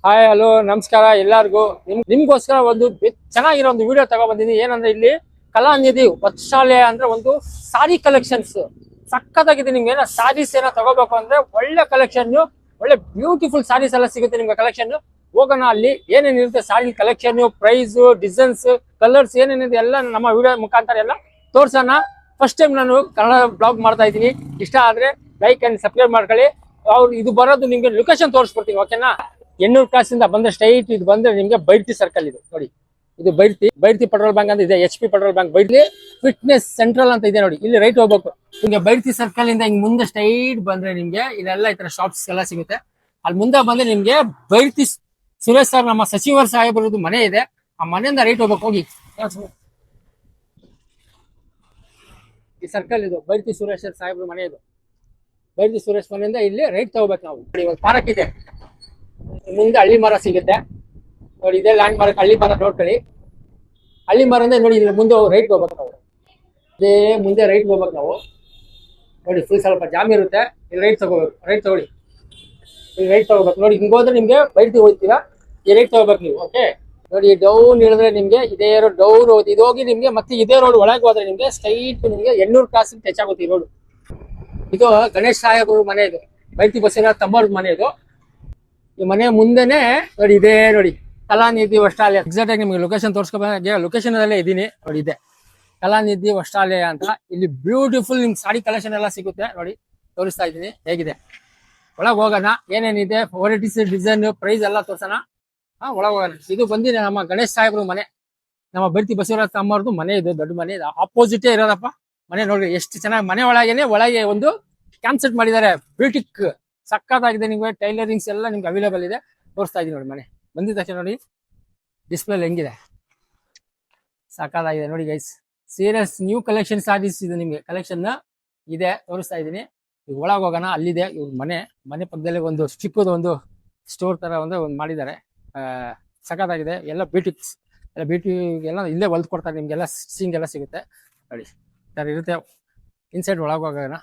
Hi hello ನಮಸ್ಕಾರ ಎಲ್ಲಾರ್ಗು ನಿಮ್ಗೋಸ್ಕರ ಒಂದು ಚೆನ್ನಾಗಿರೋ ಒಂದು ವಿಡಿಯೋ ತಗೊಬಂದಿದ್ದೀನಿ. ಏನಂದ್ರೆ ಇಲ್ಲಿ ಕಲಾನಿಧಿ ವಸ್ತ್ರಾಲಯ ಅಂದ್ರೆ ಒಂದು ಸಾರಿ ಕಲೆಕ್ಷನ್ಸ್ ಸಕ್ಕತ್ತಾಗಿದೆ. ನಿಮ್ಗೆ ಏನೋ ಸಾರೀಸ್ ಏನೋ ತಗೋಬೇಕು ಅಂದ್ರೆ ಒಳ್ಳೆ ಕಲೆಕ್ಷನ್, ಒಳ್ಳೆ ಬ್ಯೂಟಿಫುಲ್ ಸಾರೀಸ್ ಎಲ್ಲ ಸಿಗುತ್ತೆ ನಿಮ್ಗೆ ಕಲೆಕ್ಷನ್. ಹೋಗೋಣ ಅಲ್ಲಿ ಏನೇನಿರುತ್ತೆ ಸಾರಿ ಕಲೆಕ್ಷನ್, ಪ್ರೈಸ್, ಡಿಸೈನ್ಸ್, ಕಲರ್ಸ್ ಏನೇನಿದೆ ಎಲ್ಲ ನಮ್ಮ ವಿಡಿಯೋ ಮುಖಾಂತರ ಎಲ್ಲ ತೋರ್ಸೋಣ. ಫಸ್ಟ್ ಟೈಮ್ ನಾನು ಕನ್ನಡ ಬ್ಲಾಗ್ ಮಾಡ್ತಾ ಇದ್ದೀನಿ. ಇಷ್ಟ ಆದ್ರೆ ಲೈಕ್ ಅಂಡ್ ಸಬ್ಸ್ಕ್ರೈಬ್ ಮಾಡ್ಕೊಳ್ಳಿ. ಅವ್ರು ಇದು ಬರೋದು ನಿಮ್ಗೆ ಲೊಕೇಶನ್ ತೋರಿಸ್ಕೊಡ್ತೀನಿ, ಓಕೆನಾ? ಎಣ್ಣೂರು ಕ್ರಾಸಿಂದ ಬಂದ್ರೆ ಸ್ಟ್ರೈಟ್ ಇದು ಬಂದ್ರೆ ನಿಮ್ಗೆ ಬೈರ್ತಿ ಸರ್ಕಲ್ ಇದೆ ನೋಡಿ. ಇದು ಬೈರ್ತಿ ಪೆಟ್ರೋಲ್ ಬ್ಯಾಂಕ್ ಅಂತ ಇದೆ, HP petrol bank. Byrathi fitness central ಅಂತ ಇದೆ ನೋಡಿ. ಇಲ್ಲಿ ರೈಟ್ ಹೋಗ್ಬೇಕು. ನಿಮ್ಗೆ ಬೈರ್ತಿ ಸರ್ಕಲ್ ಇಂದ ಹಿಂಗ್ ಮುಂದೆ ಸ್ಟ್ರೈಟ್ ಬಂದ್ರೆ ನಿಮ್ಗೆ ಇಲ್ಲೆಲ್ಲ ಈ ತರ ಶಾಪ್ಸ್ ಎಲ್ಲ ಸಿಗುತ್ತೆ. ಅಲ್ಲಿ ಮುಂದೆ ಬಂದ್ರೆ ನಿಮ್ಗೆ ಬೈರ್ತಿ ಸುರೇಶ್ ಸರ್, ನಮ್ಮ ಸಚಿವರ ಸಾಹೇಬರದ್ದು ಮನೆ ಇದೆ. ಆ ಮನೆಯಿಂದ ರೈಟ್ ಹೋಗ್ಬೇಕು. ಹೋಗಿ ಈ ಸರ್ಕಲ್ ಇದು ಬೈರ್ತಿ ಸುರೇಶ್ ಸಾಹೇಬ್ರ ಮನೆ. ಇದು ಬೈರ್ತಿ ಸುರೇಶ್ ಮನೆಯಿಂದ ಇಲ್ಲಿ ರೈಟ್ ತಗೋಬೇಕು ನಾವು. ಒಂದು ಪಾರ್ಕ್ ಇದೆ, ಮುಂದೆ ಹಳ್ಳಿ ಮರ ಸಿಗುತ್ತೆ ನೋಡಿ. ಇದೇ ಲ್ಯಾಂಡ್ ಮಾರ್ಕ್ ಹಳ್ಳಿ ಮರ ನೋಡ್ಕೊಳ್ಳಿ. ಹಳ್ಳಿ ಮರ ಅಂದ್ರೆ ನೋಡಿ, ಇಲ್ಲಿ ಮುಂದೆ ರೈಟ್ ಹೋಗ್ಬೇಕು ನಾವು. ಇದೇ ಮುಂದೆ ರೈಟ್ ಹೋಗ್ಬೇಕು ನಾವು ನೋಡಿ. ಫುಲ್ ಸ್ವಲ್ಪ ಜಾಮ್ ಇರುತ್ತೆ. ಇಲ್ಲಿ ರೈಟ್ ತಗೋಬೇಕು. ರೈಟ್ ತಗೊಳ್ಳಿ, ಇಲ್ಲಿ ರೈಟ್ ತಗೋಬೇಕು ನೋಡಿ. ಹಿಂಗ್ ಹೋದ್ರೆ ನಿಮ್ಗೆ ಬೈರ್ತಿ ಹೋಗ್ತೀರಾ, ಈ ರೈಟ್ ತಗೋಬೇಕು ನೀವು. ಓಕೆ ನೋಡಿ, ಡೌನ್ ಇಳಿದ್ರೆ ನಿಮ್ಗೆ ಇದೇ ರೋಡ್ ಡೌನ್ ಹೋಗಿ ಇದು ಹೋಗಿ ನಿಮ್ಗೆ ಮತ್ತೆ ಇದೇ ರೋಡ್ ಒಳಗೆ ಹೋದ್ರೆ ನಿಮ್ಗೆ ಸ್ಟ್ರೈಟ್ ನಿಮ್ಗೆ ಎಣ್ಣೂರು ಕ್ರಾಸ್ ಟಚ್ ಆಗುತ್ತೆ ಈ ರೋಡ್. ಇದು ಗಣೇಶ್ ಸಾಹೇಬ್ರ ಮನೆ. ಇದು ಬೈರ್ತಿ ಬಸ್ಸಿನ ತಮ್ಮವ್ರ ಮನೆ. ಇದು ಈ ಮನೆ ಮುಂದೆನೆ ನೋಡಿ, ಇದೇ ನೋಡಿ ಕಲಾನಿಧಿ ವಸ್ತ್ರಾಲಯ. ಎಕ್ಸಾಕ್ಟ್ ಆಗಿ ನಿಮ್ಗೆ ಲೊಕೇಶನ್ ತೋರಿಸ್ಕೋಬೇಕು. ಲೊಕೇಶನ್ ಅಲ್ಲೇ ಇದೀನಿ ನೋಡಿ. ಇದೆ ಕಲಾನಿಧಿ ವಸ್ತ್ರಾಲಯ ಅಂತ. ಇಲ್ಲಿ ಬ್ಯೂಟಿಫುಲ್ ನಿಮ್ಗೆ ಸಾಡಿ ಕಲೆಕ್ಷನ್ ಎಲ್ಲ ಸಿಗುತ್ತೆ ನೋಡಿ. ತೋರಿಸ್ತಾ ಇದ್ದೀನಿ ಹೇಗಿದೆ. ಒಳಗೆ ಹೋಗೋಣ, ಏನೇನಿದೆ ವೆರೈಟೀಸ್, ಡಿಸೈನ್, ಪ್ರೈಸ್ ಎಲ್ಲ ತೋರ್ಸೋಣ. ಒಳಗೆ ಹೋಗೋಣ. ಇದು ಬಂದಿದೆ ನಮ್ಮ ಗಣೇಶ್ ಸಾಹೇಬ್ರ ಮನೆ, ನಮ್ಮ ಬೈರ್ತಿ ಬಸವರಾಜ್ ತಮ್ಮವ್ರದ್ದು ಮನೆ. ಇದು ದೊಡ್ಡ ಮನೆ. ಇದು ಆಪೋಸಿಟೇ ಇರೋದಪ್ಪ ಮನೆ. ನೋಡ್ರಿ ಎಷ್ಟು ಚೆನ್ನಾಗಿ ಮನೆ ಒಳಗೆ ಒಂದು ಕ್ಯಾನ್ಸೆಟ್ ಮಾಡಿದ್ದಾರೆ. ಬ್ಯೂಟಿಕ್ ಸಕ್ಕತ್ತಾಗಿದೆ. ನಿಮ್ಗೆ ಟೈಲರಿಂಗ್ಸ್ ಎಲ್ಲ ನಿಮ್ಗೆ ಅವೈಲೇಬಲ್ ಇದೆ. ತೋರಿಸ್ತಾ ಇದೀನಿ ನೋಡಿ. ಮನೆ ಬಂದಿದ ತಕ್ಷಣ ನೋಡಿ ಡಿಸ್ಪ್ಲೇ ಹೆಂಗಿದೆ, ಸಕ್ಕತ್ತಾಗಿದೆ ನೋಡಿ guys. Serious new collection sarees ಇದು ನಿಮ್ಗೆ ಕಲೆಕ್ಷನ್ ಇದೆ. ತೋರಿಸ್ತಾ ಇದೀನಿ. ಈಗ ಒಳಗೆ ಹೋಗೋಣ. ಅಲ್ಲಿದೆ ಇವ್ರ ಮನೆ ಪಕ್ಕದಲ್ಲಿ ಒಂದು ಚಿಕ್ಕದು ಒಂದು ಸ್ಟೋರ್ ತರ ಒಂದು ಮಾಡಿದ್ದಾರೆ. ಸಕ್ಕತ್ತಾಗಿದೆ. ಎಲ್ಲ ಬ್ಯೂಟಿಕ್ಸ್ ಎಲ್ಲ ಎಲ್ಲ ಇಲ್ಲೇ ಹೊಲ್ದು ಕೊಡ್ತಾರೆ ನಿಮ್ಗೆಲ್ಲ. ಸ್ಟಿಚಿಂಗ್ ಎಲ್ಲ ಸಿಗುತ್ತೆ ನೋಡಿ. ಸರ್ ಇರುತ್ತೆ. ಇನ್ಸೈಡ್ ಒಳಗೆ ಹೋಗೋಣ.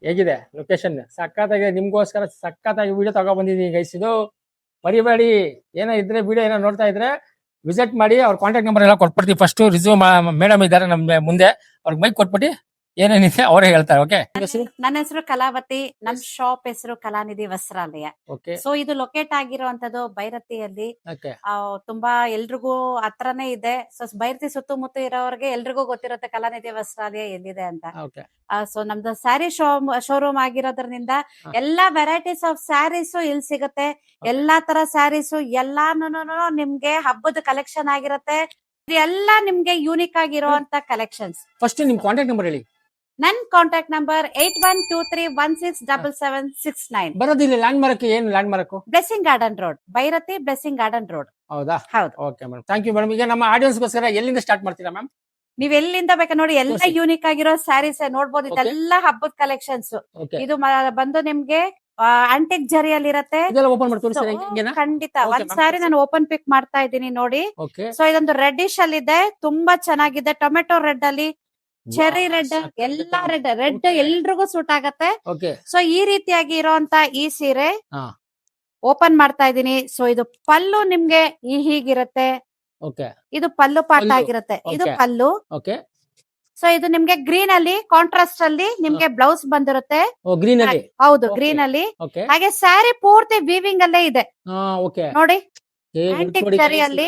ಹೇಗಿದೆ ಲೊಕೇಶನ್? ಸಕ್ಕತ್ತಾಗಿ ನಿಮ್ಗೋಸ್ಕರ ಸಕ್ಕತ್ತಾಗಿ ವಿಡಿಯೋ ತಗೋ ಬಂದಿದ್ದೀನಿ ಗೈಸ್. ಇದು ಮರಿಬೇಡಿ. ಏನೋ ಇದ್ರೆ ವಿಡಿಯೋ ಏನೋ ನೋಡ್ತಾ ಇದ್ರೆ ವಿಸಿಟ್ ಮಾಡಿ. ಅವ್ರ ಕಾಂಟ್ಯಾಕ್ಟ್ ನಂಬರ್ ಎಲ್ಲ ಕೊಟ್ಬಿಡ್ತೀವಿ. ಫಸ್ಟ್ ರಿಸ್ಯೂಮ್ ಮೇಡಮ್ ಇದ್ದಾರೆ ನಮ್ಮ ಮುಂದೆ, ಅವ್ರಿಗೆ ಮೈಕ್ ಕೊಟ್ಬಿಟ್ಟು ಏನೇನಿದೆ ಅವರೇ ಹೇಳ್ತಾರೆ. ಓಕೆ, ನನ್ನ ಹೆಸರು ಕಲಾವತಿ. ನಮ್ ಶಾಪ್ ಹೆಸರು ಕಲಾನಿಧಿ ವಸ್ತ್ರಾಲಯ. ಓಕೆ. ಸೊ ಇದು ಲೊಕೇಟ್ ಆಗಿರುವಂತದ್ದು ಬೈರತಿಯಲ್ಲಿ. ಓಕೆ. ತುಂಬಾ ಎಲ್ರಿಗೂ ಹತ್ರನೇ ಇದೆ. ಸೊ ಬೈರತಿ ಸುತ್ತಮುತ್ತ ಇರೋರಿಗೆ ಎಲ್ರಿಗೂ ಗೊತ್ತಿರುತ್ತೆ ಕಲಾನಿಧಿ ವಸ್ತ್ರಾಲಯ ಎಲ್ಲಿದೆ ಅಂತ. ಓಕೆ. ಸೊ ನಮ್ದು ಸ್ಯಾರಿ ಶೋರೂಮ್ ಆಗಿರೋದ್ರಿಂದ ಎಲ್ಲಾ ವೆರೈಟೀಸ್ ಆಫ್ ಸ್ಯಾರೀಸ್ ಇಲ್ಲಿ ಸಿಗುತ್ತೆ. ಎಲ್ಲಾ ತರ ಸ್ಯಾರೀಸ್ ಎಲ್ಲಾನು ನಿಮ್ಗೆ ಹಬ್ಬದ ಕಲೆಕ್ಷನ್ ಆಗಿರುತ್ತೆ. ಎಲ್ಲ ನಿಮ್ಗೆ ಯೂನಿಕ್ ಆಗಿರುವಂತ ಕಲೆಕ್ಷನ್ಸ್. ಫಸ್ಟ್ ನಿಮ್ ಕಾಂಟ್ಯಾಕ್ಟ್ ನಂಬರ್ ಹೇಳಿ. ನನ್ ಕಾಂಟ್ಯಾಕ್ಟ್ ನಂಬರ್ 8123167769. ಬರೋದಿಲ್ಲ ಲ್ಯಾಂಡ್ ಮಾರ್ಕ್. ಏನು landmark? Blessing garden road, Byrathi blessing garden road. ಹೌದಾ? ಹೌದು. Okay madam, thank you madam. ಈಗ ನಮ್ಮ ಆಡಿಯನ್ಸ್ ಗೋಸ್ಕರ ಎಲ್ಲಿಂದ ಸ್ಟಾರ್ಟ್ ಮಾಡ್ತೀರಾ ಮ್ಯಾಮ್? ನೀವ್ ಎಲ್ಲಿಂದ ಬೇಕಾ ನೋಡಿ. ಎಲ್ಲ ಯೂನಿಕ್ ಆಗಿರೋ ಸ್ಯಾರೀಸ್ ನೋಡ್ಬೋದು. ಇದೆಲ್ಲ ಹಬ್ಬದ ಕಲೆಕ್ಷನ್ಸ್. ಇದು ಬಂದು ನಿಮ್ಗೆ ಆಂಟಿಕ್ ಜರಿಯಲ್ಲಿ ಇರತ್ತೆ. ಓಪನ್ ಮಾಡಿ ತೋರಿಸ್ತೀರಾ ಹಿಂಗೇನಾ? ಖಂಡಿತ. ಒಂದ್ ಸ್ಯಾರಿ ನಾನು ಓಪನ್ ಪಿಕ್ ಮಾಡ್ತಾ ಇದ್ದೀನಿ ನೋಡಿ. ಸೊ ಇದೊಂದು ರೆಡ್ಡಿಶ್ ಅಲ್ಲಿ ಇದೆ, ತುಂಬಾ ಚೆನ್ನಾಗಿದೆ. ಟೊಮೆಟೊ ರೆಡ್ ಅಲ್ಲಿ, ಚೆರಿ ರೆಡ್, ಎಲ್ಲಾ ರೆಡ್ ಎಲ್ರಿಗೂ ಸೂಟ್ ಆಗತ್ತೆ. ಸೊ ಈ ರೀತಿಯಾಗಿ ಇರೋಂತ ಈ ಸೀರೆ ಓಪನ್ ಮಾಡ್ತಾ ಇದೀನಿ. ಸೊ ಇದು ಪಲ್ಲು ನಿಮ್ಗೆ ಹೀಗಿರುತ್ತೆ. ಇದು ಪಲ್ಲು ಪಾಠ ಆಗಿರುತ್ತೆ. ಇದು ಪಲ್ಲು. ಸೊ ಇದು ನಿಮ್ಗೆ ಗ್ರೀನ್ ಅಲ್ಲಿ ಕಾಂಟ್ರಾಸ್ಟ್ ಅಲ್ಲಿ ನಿಮ್ಗೆ ಬ್ಲೌಸ್ ಬಂದಿರುತ್ತೆ. ಹೌದು, ಗ್ರೀನ್ ಅಲ್ಲಿ. ಹಾಗೆ ಸ್ಯಾರಿ ಪೂರ್ತಿ ವೀವಿಂಗ್ ಅಲ್ಲೇ ಇದೆ ನೋಡಿ. ಆಂಟಿಕ್ ಜರಿಯಲ್ಲಿ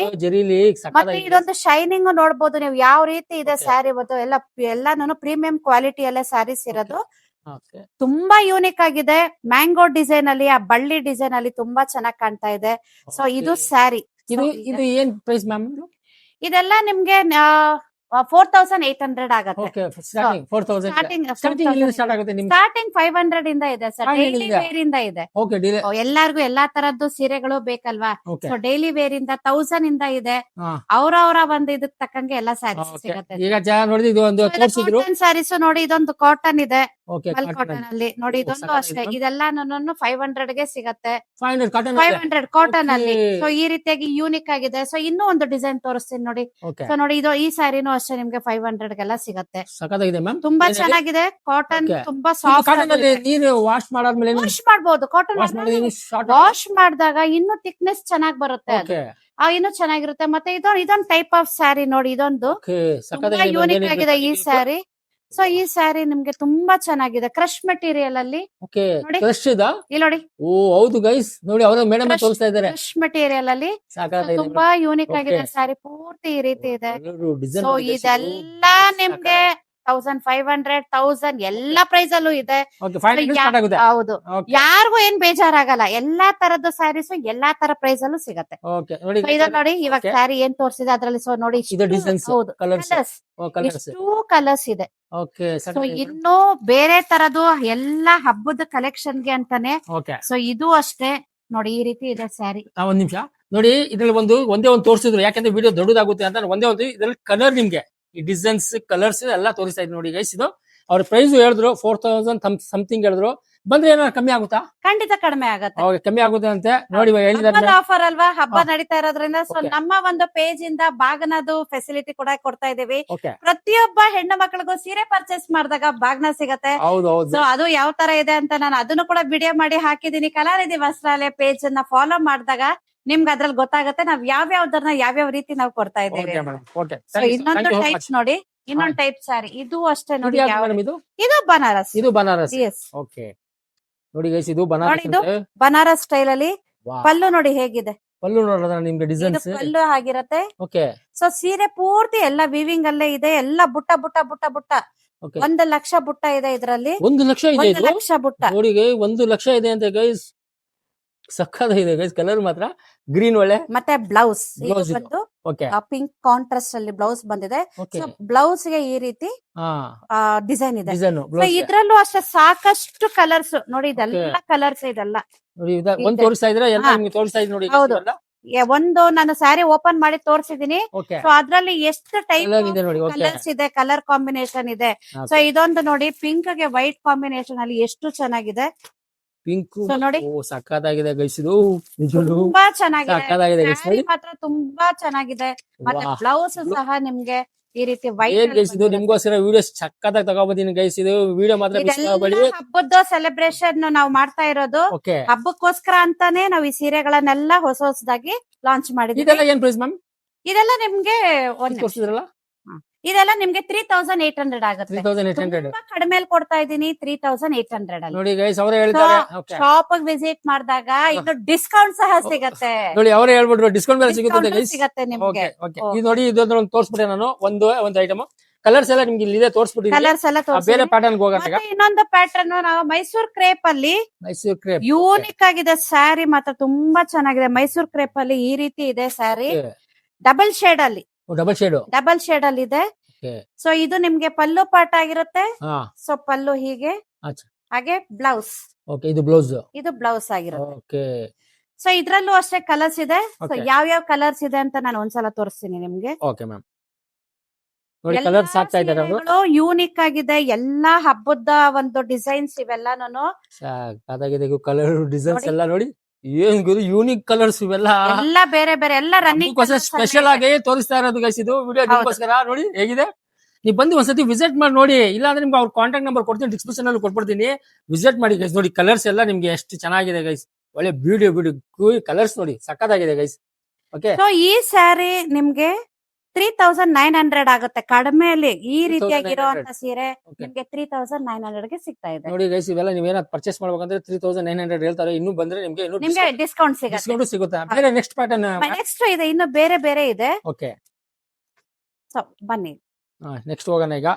ಮತ್ತೆ ಇದೊಂದು ಶೈನಿಂಗ್ ನೋಡ್ಬೋದು ನೀವು ಯಾವ ರೀತಿ ಇದೆ ಸ್ಯಾರಿ. ಎಲ್ಲಾನು ಪ್ರೀಮಿಯಂ ಕ್ವಾಲಿಟಿ ಅಲ್ಲೇ ಸ್ಯಾರೀಸ್ ಇರೋದು. ತುಂಬಾ ಯೂನಿಕ್ ಆಗಿದೆ. ಮ್ಯಾಂಗೋ ಡಿಸೈನ್ ಅಲ್ಲಿ, ಆ ಬಳ್ಳಿ ಡಿಸೈನ್ ಅಲ್ಲಿ ತುಂಬಾ ಚೆನ್ನಾಗಿ ಕಾಣ್ತಾ ಇದೆ. ಸೊ ಇದು ಸ್ಯಾರಿ. ಇದು ಏನ್ ಪ್ರೈಸ್ ಮ್ಯಾಮ್? ಇದೆಲ್ಲ ನಿಮ್ಗೆ 4800 ಆಗತ್ತೆ. ಸ್ಟಾರ್ಟಿಂಗ್ 500 ಇಂದ ಇದೆ ಸರ್. ಡೈಲಿ ವೇರ್ ಇಂದ ಇದೆ. ಎಲ್ಲಾರ್ಗು ಎಲ್ಲಾ ತರದ್ದು ಸೀರೆಗಳು ಬೇಕಲ್ವಾ? ಸೊ ಡೈಲಿ ವೇರ್ ಇಂದ 1000 ಇಂದ ಇದೆ. ಅವ್ರವ್ರ ಒಂದು ಇದಕ್ ತಕ್ಕಂಗೆ ಎಲ್ಲಾ ಸ್ಯಾರೀಸ್ ಸಿಗತ್ತೆ. ಕಾಟನ್ ಸ್ಯಾರೀಸ್ ನೋಡಿ. ಇದೊಂದು ಕಾಟನ್ ಇದೆ. ಓಕೆ ಮಲ್ ಕಾಟನ್ ಅಲ್ಲಿ ನೋಡಿ, ಇದೊಂದು ಅಷ್ಟೇ, ಇದೆಲ್ಲ 500 ಗೆ ಸಿಗತ್ತೆ. 500 ಕಾಟನ್ 500 ಕಾಟನ್ ಅಲ್ಲಿ. Okay. ಸೊ ಈ ರೀತಿಯಾಗಿ ಯೂನಿಕ್ ಆಗಿದೆ. ಸೊ ಇನ್ನೂ ಒಂದು ಡಿಸೈನ್ ತೋರಿಸ್ತೀನಿ ನೋಡಿ. ಓಕೆ ಸೊ ನೋಡಿ, ಇದು ಈ ಸ್ಯಾರಿನೂ ಅಷ್ಟೇ ನಿಮ್ಗೆ 500 ಗೆಲ್ಲ ಸಿಗತ್ತೆ. ಸಖತ್ತಾಗಿದೆ ಮ್ಯಾಮ್. ತುಂಬಾ ಚೆನ್ನಾಗಿದೆ. Cotton Okay. ತುಂಬಾ ಕಾಟನ್ ಅಲ್ಲಿ ಸಾಫ್ಟ್. ನೀರು ವಾಶ್ ಮಾಡಾದ್ಮೇಲೆ ವಾಶ್ ಮಾಡ್ಬೋದು. ಕಾಟನ್ ವಾಶ್ ಮಾಡಿ ಶಾರ್ಟ್. ವಾಶ್ ಮಾಡಿದಾಗ ಇನ್ನೂ ಥಿಕ್ನೆಸ್ ಚೆನ್ನಾಗಿ ಬರುತ್ತೆ. ಅದು ಓಕೆ ಇನ್ನೂ ಚೆನ್ನಾಗಿರುತ್ತೆ. ಮತ್ತೆ ಇದೊಂದು ಟೈಪ್ ಆಫ್ ಸ್ಯಾರಿ ನೋಡಿ. ಇದೊಂದು ಓಕೆ ತುಂಬಾ ಸಖತ್ತಾಗಿದೆ ಯೂನಿಕ್ ಆಗಿದೆ ಈ ಸ್ಯಾರಿ. ಸೊ ಈ ಸ್ಯಾರಿ ನಿಮ್ಗೆ ತುಂಬಾ ಚೆನ್ನಾಗಿದೆ. ಕ್ರಶ್ ಮೆಟೀರಿಯಲ್ ಅಲ್ಲಿ ಓಕೆ ನೋಡಿ. ಕ್ರಶ್ ಇದಾ? ಇಲ್ಲಿ ನೋಡಿ, ಓ ಹೌದು ಗೈಸ್, ನೋಡಿ ಅವರ ಮೇಡಮ್ Crush. ತೋರಿಸ್ತಾ ಇದ್ದಾರೆ. ಕ್ರಶ್ ಮೆಟೀರಿಯಲ್ ಅಲ್ಲಿ. So ಸಖತ್ತಾಗಿದೆ ತುಂಬಾ ಯೂನಿಕ್ ಆಗಿದೆ Okay. ಸ್ಯಾರಿ. ಪೂರ್ತಿ ಈ ರೀತಿ ಇದೆ. ಡಿಸೈನ್ ಸೊ ಇದೆಲ್ಲ ನಿಮ್ಗೆ 1500 1000 ಎಲ್ಲಾ ಪ್ರೈಸ್ ಅಲ್ಲೂ ಇದೆ. ಓಕೆ 500 ಸ್ಟಾರ್ಟ್ ಆಗುತ್ತೆ. ಹೌದು. ಓಕೆ ಯಾರಿಗೂ ಏನ್ ಬೇಜಾರಾಗಲ್ಲ. ಎಲ್ಲಾ ತರದ ಸ್ಯಾರೀಸ್ ಎಲ್ಲಾ ತರ ಪ್ರೈಸ್ ಅಲ್ಲೂ ಸಿಗತ್ತೆ. ಓಕೆ ನೋಡಿ So ಇದನ್ನ ನೋಡಿ, ಇವಾಗ Okay. ಸ್ಯಾರಿ ಏನ್ ತೋರಿಸಿದೆ ಅದ್ರಲ್ಲಿ. ಸೊ ನೋಡಿ, ಇದು ಡಿಸೈನ್ಸ್ ಹೌದು, ಕಲರ್ಸ್ ಕಲರ್ಸ್ ಕಲರ್ಸ್ ಎಷ್ಟು ಕಲರ್ಸ್ ಇದೆ. ಓಕೆ ಸೊ ಇನ್ನು ಬೇರೆ ತರದ್ದು ಎಲ್ಲ ಹಬ್ಬದ ಕಲೆಕ್ಷನ್ ಗೆ ಅಂತಾನೆ. ಓಕೆ ಸೊ ಇದು ಅಷ್ಟೇ ನೋಡಿ, ಈ ರೀತಿ ಇದೆ ಸ್ಯಾರಿ. ಒಂದ್ ನಿಮಿಷ ನೋಡಿ, ಇದ್ರಲ್ಲಿ ಒಂದೇ ಒಂದು ತೋರಿಸಿದ್ರು, ಯಾಕಂದ್ರೆ ವಿಡಿಯೋ ದೊಡ್ಡದಾಗುತ್ತೆ ಅಂತ ಒಂದೇ ಒಂದು. ಇದ್ರಲ್ಲಿ ಕಲರ್ ನಿಮ್ಗೆ ಈ ಡಿಸೈನ್ಸ್ ಕಲರ್ಸ್ ಎಲ್ಲ ತೋರಿಸ್ತಾ ಇದ್ರು ನೋಡಿ ಗೈಸ್. ಇದು ಅವ್ರ ಪ್ರೈಸ್ ಹೇಳಿದ್ರು 4000 ಸಮಥಿಂಗ್ ಹೇಳಿದ್ರು. ಬಂದ್ರೆ ಏನಾದ್ರು ಕಮ್ಮಿ ಆಗುತ್ತಾ? ಖಂಡಿತ ಕಡಿಮೆ ಆಗತ್ತೆ. ಓಕೆ ಕಮ್ಮಿ ಆಗುತ್ತೆ ಅಂತೆ ನೋಡಿ, ಇವಾಗ ಹೇಳಿದಾರೆ. ಆಫರ್ ಅಲ್ವಾ, ಹಬ್ಬ ಹಾ. ನಡೀತಾ ಇರೋದ್ರಿಂದ. So Okay. ನಮ್ಮ ಒಂದು ಪೇಜ್ ಇಂದ ಬಾಗನದು ಫೆಸಿಲಿಟಿ ಕೂಡ ಕೊಡ್ತಾ ಇದೀವಿ. ಓಕೆ ಪ್ರತಿಯೊಬ್ಬ ಹೆಣ್ಣು ಮಕ್ಕಳಿಗೂ ಸೀರೆ ಪರ್ಚೇಸ್ ಮಾಡಿದಾಗ ಬಾಗ್ನ ಸಿಗತ್ತೆ. ಹೌದು ಹೌದು ಸೊ ಅದು ಯಾವ ತರ ಇದೆ ಅಂತ ನಾನು ಅದನ್ನು ಕೂಡ ವಿಡಿಯೋ ಮಾಡಿ ಹಾಕಿದೀನಿ. ಕಲಾನಿಧಿ ವಸ್ತ್ರಾಲಯ ಪೇಜ್ ಅನ್ನ ಫಾಲೋ ಮಾಡಿದಾಗ ನಿಮ್ಗೆ ಅದ್ರಲ್ಲಿ ಗೊತ್ತಾಗತ್ತೆ ನಾವ್ ಯಾವ್ಯಾವ್ದನ್ನ ಯಾವ್ಯಾವ ರೀತಿ ನಾವು ಕೊಡ್ತಾ ಇದ್ದೇವೆ. Okay madam. ಓಕೆ ಸೊ ಇನ್ನೊಂದು ಟೈಪ್ ನೋಡಿ, ಇನ್ನೊಂದು ಟೈಪ್ ಸ್ಯಾರಿ. ಇದು ಅಷ್ಟೇ ನೋಡಿ. ಮೇಡಮ್ ಇದು ಇದು ಬನಾರಸ್. ಇದು ಬನಾರಸ್. Yes. ಓಕೆ ನೋಡಿ ಗೈಸ್, ಇದು ಬನಾರಸ್ ನೋಡಿ, ಇದು ಅಂತೆ. ಬನಾರಸ್ ಸ್ಟೈಲ್ ಅಲ್ಲಿ. ವಾಹ್. ಪಲ್ಲು ನೋಡಿ ಹೇಗಿದೆ. ಪಲ್ಲು ನೋಡೋದ್ರ ನಿಮ್ಗೆ ಇದು ಡಿಸೈನ್ಸ್. ಪಲ್ಲು ಆಗಿರತ್ತೆ. ಓಕೆ ಸೊ ಸೀರೆ ಪೂರ್ತಿ ಎಲ್ಲ ವಿವಿಂಗ್ ಅಲ್ಲೇ ಇದೆ. ಎಲ್ಲ ಬುಟ್ಟ ಬುಟ್ಟ ಬುಟ್ಟ ಬುಟ್ಟ. ಓಕೆ 1 ಲಕ್ಷ ಬುಟ್ಟ ಇದೆ ಇದ್ರಲ್ಲಿ. 1 ಲಕ್ಷ ಇದೆ 1 ಇದು. ಲಕ್ಷ ಬುಟ್ಟ. ನೋಡಿ 1 ಲಕ್ಷ ಇದೆ ಅಂತ ಗೈಸ್. ಸಕ್ಕತ್ತಾಗಿದೆ ಗೈಸ್. ಕಲರ್ ಮಾತ್ರ ಗ್ರೀನ್ ಒಳ್ಳೆ. ಮತ್ತೆ ಬ್ಲೌಸ್ Blouse ಇದು. ಬಂದು ಓಕೆ ಪಿಂಕ್ ಕಾಂಟ್ರಾಸ್ಟ್ ಅಲ್ಲಿ ಬ್ಲೌಸ್ ಬಂದಿದೆ. ಓಕೆ ಸೊ ಬ್ಲೌಸ್ ಗೆ ಈ ರೀತಿ ಹಾ ಡಿಸೈನ್ ಇದೆ. ಡಿಸೈನ್ ಸೊ ಬ್ಲೌಸ್ ಇದ್ರಲ್ಲೂ ಅಷ್ಟೇ ಸಾಕಷ್ಟು ಕಲರ್ಸ್ ನೋಡಿ. ಇದೆಲ್ಲ ಕಲರ್ಸ್ ಇದೆಲ್ಲ. ನೋಡಿ ಒಂದ್ ತೋರಿಸ್ತಾ ಇದ್ರೆ ಎಲ್ಲ ಹಾ. ನಿಮ್ಗೆ ತೋರಿಸ್ತಾ ಇದ್ರೆ ನೋಡಿ ಹೌದು. ಒಂದು ನಾನು ಸ್ಯಾರಿ ಓಪನ್ ಮಾಡಿ ತೋರಿಸಿದೀನಿ. ಓಕೆ ಸೊ ಅದ್ರಲ್ಲಿ ಎಷ್ಟು ಟೈಪ್ ಕಲರ್ ಇದೆ ನೋಡಿ. ಓಕೆ ಕಲರ್ಸ್ ಇದೆ, ಕಲರ್ ಕಾಂಬಿನೇಷನ್ ಇದೆ. ಸೊ ಇದೊಂದು ನೋಡಿ, ಪಿಂಕ್ ಗೆ ವೈಟ್ ಕಾಂಬಿನೇಷನ್ ಅಲ್ಲಿ ಎಷ್ಟು ಚೆನ್ನಾಗಿದೆ. ಪಿಂಕ್ ಸೊ ನೋಡಿ, ಓ ಸಕ್ಕತ್ತಾಗಿದೆ ಗೈಸ್. ಇದು ನಿಜವಾಗ್ಲೂ ತುಂಬಾ ಚೆನ್ನಾಗಿದೆ. ಸಕ್ಕತ್ತಾಗಿದೆ ಗೈಸ್. ಸ್ಯಾರಿ ನೋಡಿ ಮಾತ್ರ ತುಂಬಾ ಚೆನ್ನಾಗಿದೆ. ಮತ್ತೆ ವಾಹ್. ಬ್ಲೌಸ್ ಸಹ ನಿಮ್ಗೆ ಈ ರೀತಿ ಏನ್ ವೈಟ್. ಗೈಸ್, ಇದು ನಿಮ್ಗೋಸ್ಕರ ವಿಡಿಯೋ ಸಕ್ಕತ್ತಾಗಿ ತಗೋಬಂದಿನಿ ಗೈಸ್. ಇದು ವಿಡಿಯೋ ಮಾತ್ರ ಮಿಸ್ ಮಾಡಬೇಡಿ. ಹಬ್ಬದ ಸೆಲೆಬ್ರೇಷನ್ ನಾವು ಮಾಡ್ತಾ ಇರೋದು. ಓಕೆ ಹಬ್ಬಕ್ಕೋಸ್ಕರ ಅಂತಾನೆ ನಾವು ಈ ಸೀರೆಗಳನ್ನೆಲ್ಲ ಹೊಸದಾಗಿ ಲಾಂಚ್ ಮಾಡಿದ್ವಿ. ಇದೆಲ್ಲ ಏನ್ ಪ್ರೈಸ್ ಮ್ಯಾಮ್? ಇದೆಲ್ಲ ನಿಮ್ಗೆ ತೋರಿಸಿದ್ರಲ್ಲ ಇದೆಲ್ಲ ನಿಮ್ಗೆ 3800 ಆಗುತ್ತೆ. 3800. ತುಂಬಾ ಕಡಿಮೆಲಿ ಕೊಡ್ತಾ ಇದೀನಿ 3800 ಅಲ್ಲಿ. ನೋಡಿ ಗೈಸ್, ಅವರೇ ಹೇಳ್ತಾರೆ. ಓಕೆ ಶಾಪ್ ವಿಸಿಟ್ ಮಾಡಿದಾಗ ಇದು ಡಿಸ್ಕೌಂಟ್ ಸಹ ಸಿಗತ್ತೆ. ನೋಡಿ ಅವರೇ ಹೇಳ್ಬಿಟ್ರು ಡಿಸ್ಕೌಂಟ್ ಮೇಲೆ ಸಿಗುತ್ತೆ Discount ಗೈಸ್. ಸಿಗತ್ತೆ ನಿಮ್ಗೆ. ಓಕೆ ಓಕೆ ಇದು ನೋಡಿ, ಇದೊಂದು ತೋರಿಸ್ಬಿಟ್ಟೆ ನಾನು. ಒಂದು ಐಟಮ್ ಕಲರ್ಸ್ ಎಲ್ಲ ನಿಮ್ಗೆ ಇಲ್ಲಿ ಇದೆ ತೋರಿಸ್ಬಿಟ್ಟಿದ್ದೀನಿ. ಕಲರ್ಸ್ ಎಲ್ಲ ಬೇರೆ ತೋರಿಸಿ. ಪ್ಯಾಟರ್ನ್ ಹೋಗೋಣ ಈಗ. ಮತ್ತೆ ಇನ್ನೊಂದು ಪ್ಯಾಟರ್ನ್ ನಾವು ಮೈಸೂರ್ ಕ್ರೇಪ್ ಅಲ್ಲಿ ಮೈಸೂರ್ ಕ್ರೇಪ್ ಯೂನಿಕ್ ಆಗಿದೆ ಸ್ಯಾರಿ ಮಾತ್ರ ತುಂಬಾ ಚೆನ್ನಾಗಿದೆ. ಮೈಸೂರ್ ಕ್ರೇಪ್ ಅಲ್ಲಿ ಈ ರೀತಿ ಇದೆ ಸ್ಯಾರಿ. ಡಬಲ್ ಶೇಡ್ ಅಲ್ಲಿ ಇದೆ. ಓಕೆ ಸೊ ಇದು ನಿಮ್ಗೆ ಪಲ್ಲು ಪಾಟ ಆಗಿರುತ್ತೆ. ಹಾ ಸೊ ಪಲ್ಲು ಹೀಗೆ, ಅಚ್ಚಾ. ಹಾಗೆ ಬ್ಲೌಸ್, ಓಕೆ ಇದು ಬ್ಲೌಸ್. ಇದು ಬ್ಲೌಸ್ ಆಗಿರುತ್ತೆ. ಓಕೆ ಸೊ ಇದ್ರಲ್ಲೂ ಅಷ್ಟೇ ಕಲರ್ಸ್ ಇದೆ. So Okay. ಯಾವ ಕಲರ್ಸ್ ಇದೆ ಅಂತ ನಾನು ಒಂದ್ಸಲ ತೋರಿಸ್ತೀನಿ ನಿಮ್ಗೆ. Okay ma'am. ನೋಡಿ ಕಲರ್ಸ್ ಹಾಕ್ತಾ ಇದ್ದಾರೆ ಅವರು. ಯೂನಿಕ್ ಆಗಿದೆ. ಎಲ್ಲಾ ಹಬ್ಬದ ಒಂದು ಡಿಸೈನ್ಸ್ ಇವೆಲ್ಲಾನು ಅದಾಗಿದೆ. ಕಲರ್ ಡಿಸೈನ್ಸ್ ಎಲ್ಲ ನೋಡಿ, ಏನ್ ಗುರು ಯೂನಿಕ್ ಕಲರ್ಸ್ ಇವೆಲ್ಲ. ಎಲ್ಲ ಬೇರೆ ಬೇರೆ ಎಲ್ಲ ರನ್ನಿಂಗ್ ಸ್ಪೆಷಲ್ ಆಗಿ ತೋರಿಸ್ತಾ ಇರೋದು ಗೈಸ್. ಇದು ವಿಡಿಯೋ ನಿಮ್ಗೋಸ್ಕರ ನೋಡಿ ಹೇಗಿದೆ. ನೀವು ಬಂದು ಒಂದ್ಸತಿ ವಿಸಿಟ್ ಮಾಡಿ ನೋಡಿ. ಇಲ್ಲ ಅಂದ್ರೆ ನಿಮ್ಗೆ ಅವ್ರ ಕಾಂಟ್ಯಾಕ್ಟ್ ನಂಬರ್ ಕೊಡ್ತೀನಿ, ಡಿಸ್ಕ್ರಿಪ್ಷನ್ ಅಲ್ಲಿ ಕೊಟ್ಬಿಡ್ತೀನಿ. ವಿಸಿಟ್ ಮಾಡಿ ಗೈಸ್. ನೋಡಿ ಕಲರ್ಸ್ ಎಲ್ಲ ನಿಮ್ಗೆ ಎಷ್ಟು ಚೆನ್ನಾಗಿದೆ ಗೈಸ್. ಒಳ್ಳೆ ಬ್ಯೂಟಿ ಕಲರ್ಸ್ ನೋಡಿ, ಸಕ್ಕತ್ತಾಗಿದೆ ಗೈಸ್. ಓಕೆ ಸೊ ಈ ಸ್ಯಾರಿ ನಿಮ್ಗೆ 3900 ಆಗುತ್ತೆ ಕಡಿಮೆಯಲ್ಲಿ. ಈ ರೀತಿಯಾಗಿರುವಂತ ಸೀರೆ ನಿಮ್ಗೆ 3900 ಗೆ ಸಿಗ್ತಾ ಇದೆ. ನೋಡಿ ಗೈಸ್, ಇವೆಲ್ಲ ನೀವೇನಾದ್ರು ಪರ್ಚೇಸ್ ಮಾಡ್ಬೇಕಂದ್ರೆ 3900 ಹೇಳ್ತಾರೆ. ಇನ್ನು ಬಂದ್ರೆ ನಿಮ್ಗೆ ಡಿಸ್ಕೌಂಟ್ ಸಿಗುತ್ತೆ. ಡಿಸ್ಕೌಂಟ್ ಸಿಗುತ್ತೆ. ಬೇರೆ ನೆಕ್ಸ್ಟ್ ಪ್ಯಾಟರ್ನ್ ನೆಕ್ಸ್ಟ್ ಇದೆ, ಇನ್ನು ಬೇರೆ ಬೇರೆ ಇದೆ. ಓಕೆ ಸೊ ಬನ್ನಿ ನೆಕ್ಸ್ಟ್ ಹೋಗೋಣ ಈಗ.